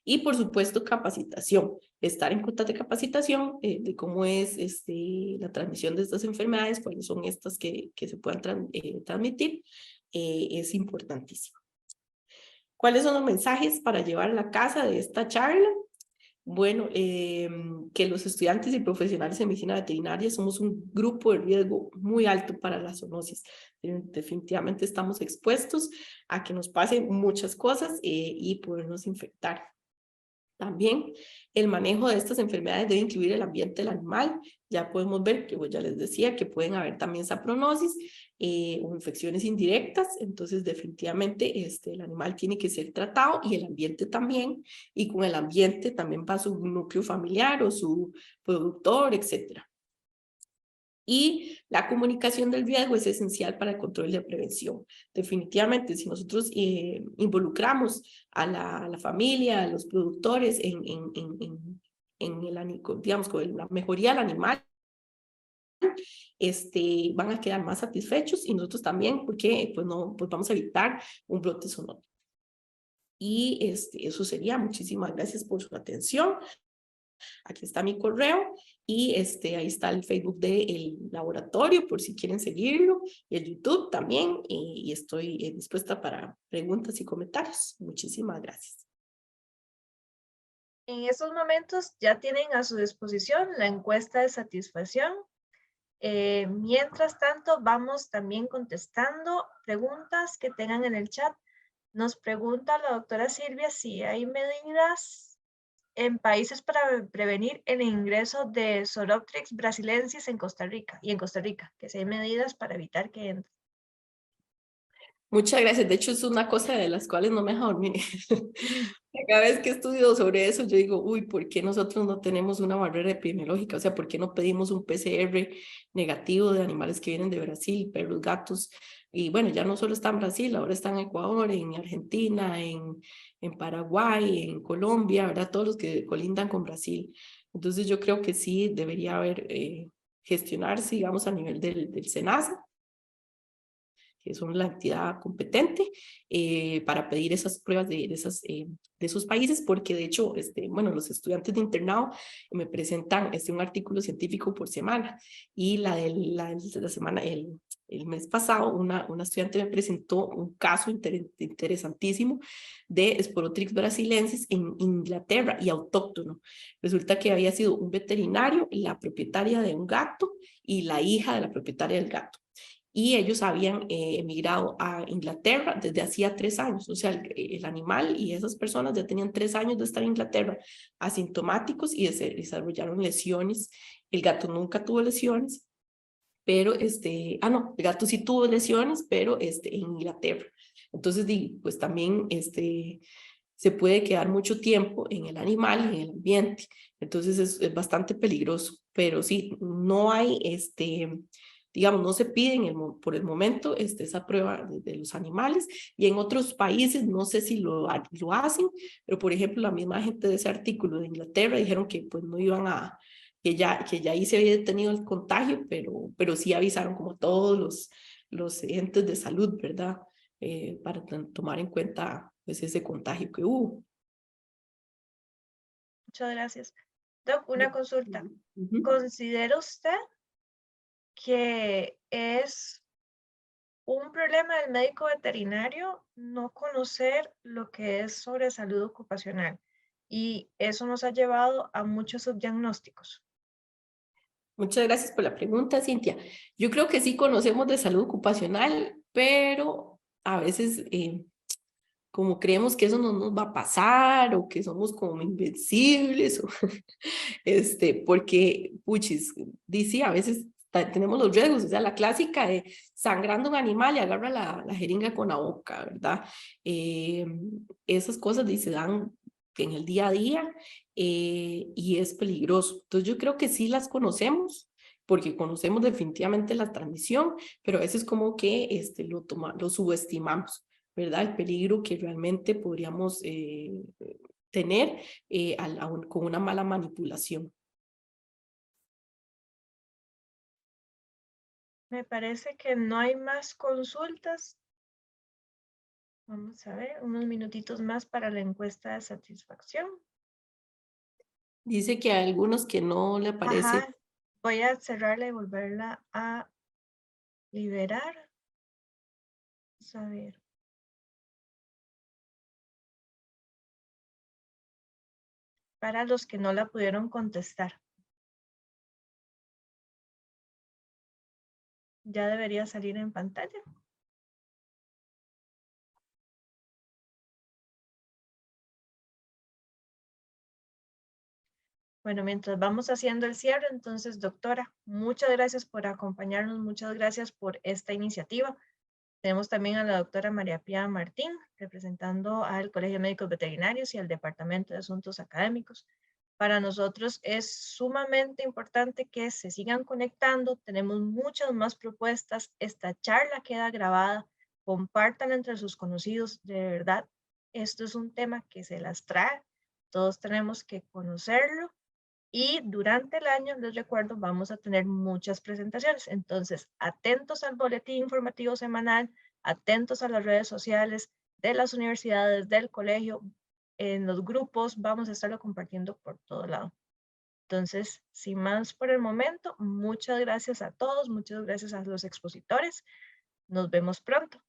Y por supuesto capacitación, estar en constante capacitación de cómo es la transmisión de estas enfermedades, cuáles son estas que se puedan transmitir, es importantísimo. ¿Cuáles son los mensajes para llevar a la casa de esta charla? Bueno, que los estudiantes y profesionales en medicina veterinaria somos un grupo de riesgo muy alto para la zoonosis. Definitivamente estamos expuestos a que nos pasen muchas cosas y podernos infectar. También el manejo de estas enfermedades debe incluir el ambiente del animal. Ya podemos ver que, pues ya les decía, que pueden haber también sapronosis o infecciones indirectas. Entonces, definitivamente, el animal tiene que ser tratado y el ambiente también. Y con el ambiente también va su núcleo familiar o su productor, etcétera. Y la comunicación del riesgo es esencial para el control y la prevención. Definitivamente, si nosotros involucramos a la familia, a los productores digamos, con la mejoría del animal, van a quedar más satisfechos y nosotros también, porque pues vamos a evitar un brote zoonótico. Y eso sería. Muchísimas gracias por su atención. Aquí está mi correo y ahí está el Facebook del laboratorio por si quieren seguirlo, y el YouTube también, y estoy dispuesta para preguntas y comentarios. Muchísimas gracias. En estos momentos ya tienen a su disposición la encuesta de satisfacción. Mientras tanto, vamos también contestando preguntas que tengan en el chat. Nos pregunta la doctora Silvia si hay medidas en países para prevenir el ingreso de Zoonotryx brasilensis en Costa Rica, que si hay medidas para evitar que entre. Muchas gracias. De hecho, es una cosa de las cuales no me deja dormir. Cada vez que estudio sobre eso, yo digo, uy, ¿por qué nosotros no tenemos una barrera epidemiológica? O sea, ¿por qué no pedimos un PCR negativo de animales que vienen de Brasil, perros, gatos? Y bueno, ya no solo está en Brasil, ahora está en Ecuador, en Argentina, en Paraguay, en Colombia, ¿verdad? Todos los que colindan con Brasil. Entonces yo creo que sí debería haber, gestionarse, digamos, a nivel del SENASA, que son la entidad competente para pedir esas pruebas de esos países, porque de hecho, bueno, los estudiantes de internado me presentan un artículo científico por semana, y la semana, el mes pasado, una estudiante me presentó un caso interesantísimo de Sporotrix brasilensis en Inglaterra y autóctono. Resulta que había sido un veterinario, la propietaria de un gato y la hija de la propietaria del gato. Y ellos habían emigrado a Inglaterra desde hacía 3 años. O sea, el animal y esas personas ya tenían 3 años de estar en Inglaterra asintomáticos y desarrollaron lesiones. El gato nunca tuvo lesiones, pero no, el gato sí tuvo lesiones, pero en Inglaterra. Entonces, pues también se puede quedar mucho tiempo en el animal y en el ambiente. Entonces es bastante peligroso, pero sí, no hay digamos, no se pide por el momento esa prueba de los animales, y en otros países no sé si lo hacen, pero por ejemplo la misma gente de ese artículo de Inglaterra dijeron que pues no iban a que ya ahí se había detenido el contagio, pero sí avisaron como todos los entes de salud, ¿verdad? Para tomar en cuenta pues ese contagio que hubo. Muchas gracias. Doc, una consulta. Ujú. ¿Considera usted que es un problema del médico veterinario no conocer lo que es sobre salud ocupacional? Y eso nos ha llevado a muchos subdiagnósticos. Muchas gracias por la pregunta, Cintia. Yo creo que sí conocemos de salud ocupacional, pero a veces como creemos que eso no nos va a pasar o que somos como invencibles, o, porque, puchis, dice, a veces tenemos los riesgos, o sea, la clásica de sangrando un animal y agarra la jeringa con la boca, ¿verdad? Esas cosas se dan en el día a día y es peligroso. Entonces yo creo que sí las conocemos, porque conocemos definitivamente la transmisión, pero a veces como que lo subestimamos, ¿verdad? El peligro que realmente podríamos tener con una mala manipulación. Me parece que no hay más consultas. Vamos a ver, unos minutitos más para la encuesta de satisfacción. Dice que hay algunos que no le aparece. Ajá, voy a cerrarla y volverla a liberar. Vamos a ver. Para los que no la pudieron contestar. Ya debería salir en pantalla. Bueno, mientras vamos haciendo el cierre, entonces, doctora, muchas gracias por acompañarnos, muchas gracias por esta iniciativa. Tenemos también a la doctora María Pía Martín, representando al Colegio de Médicos Veterinarios y al Departamento de Asuntos Académicos. Para nosotros es sumamente importante que se sigan conectando. Tenemos muchas más propuestas. Esta charla queda grabada. Compártanla entre sus conocidos. De verdad, esto es un tema que se las trae. Todos tenemos que conocerlo. Y durante el año, les recuerdo, vamos a tener muchas presentaciones. Entonces, atentos al boletín informativo semanal, atentos a las redes sociales de las universidades, del colegio, en los grupos, vamos a estarlo compartiendo por todo lado. Entonces, sin más por el momento, muchas gracias a todos, muchas gracias a los expositores. Nos vemos pronto.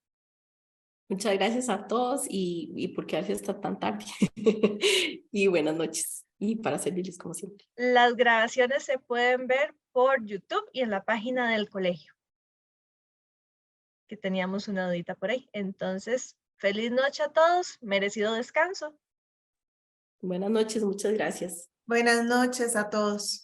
Muchas gracias a todos y por quedarse hasta tan tarde. Y buenas noches. Y para servirles como siempre. Las grabaciones se pueden ver por YouTube y en la página del colegio, que teníamos una dudita por ahí. Entonces, feliz noche a todos, merecido descanso. Buenas noches, muchas gracias. Buenas noches a todos.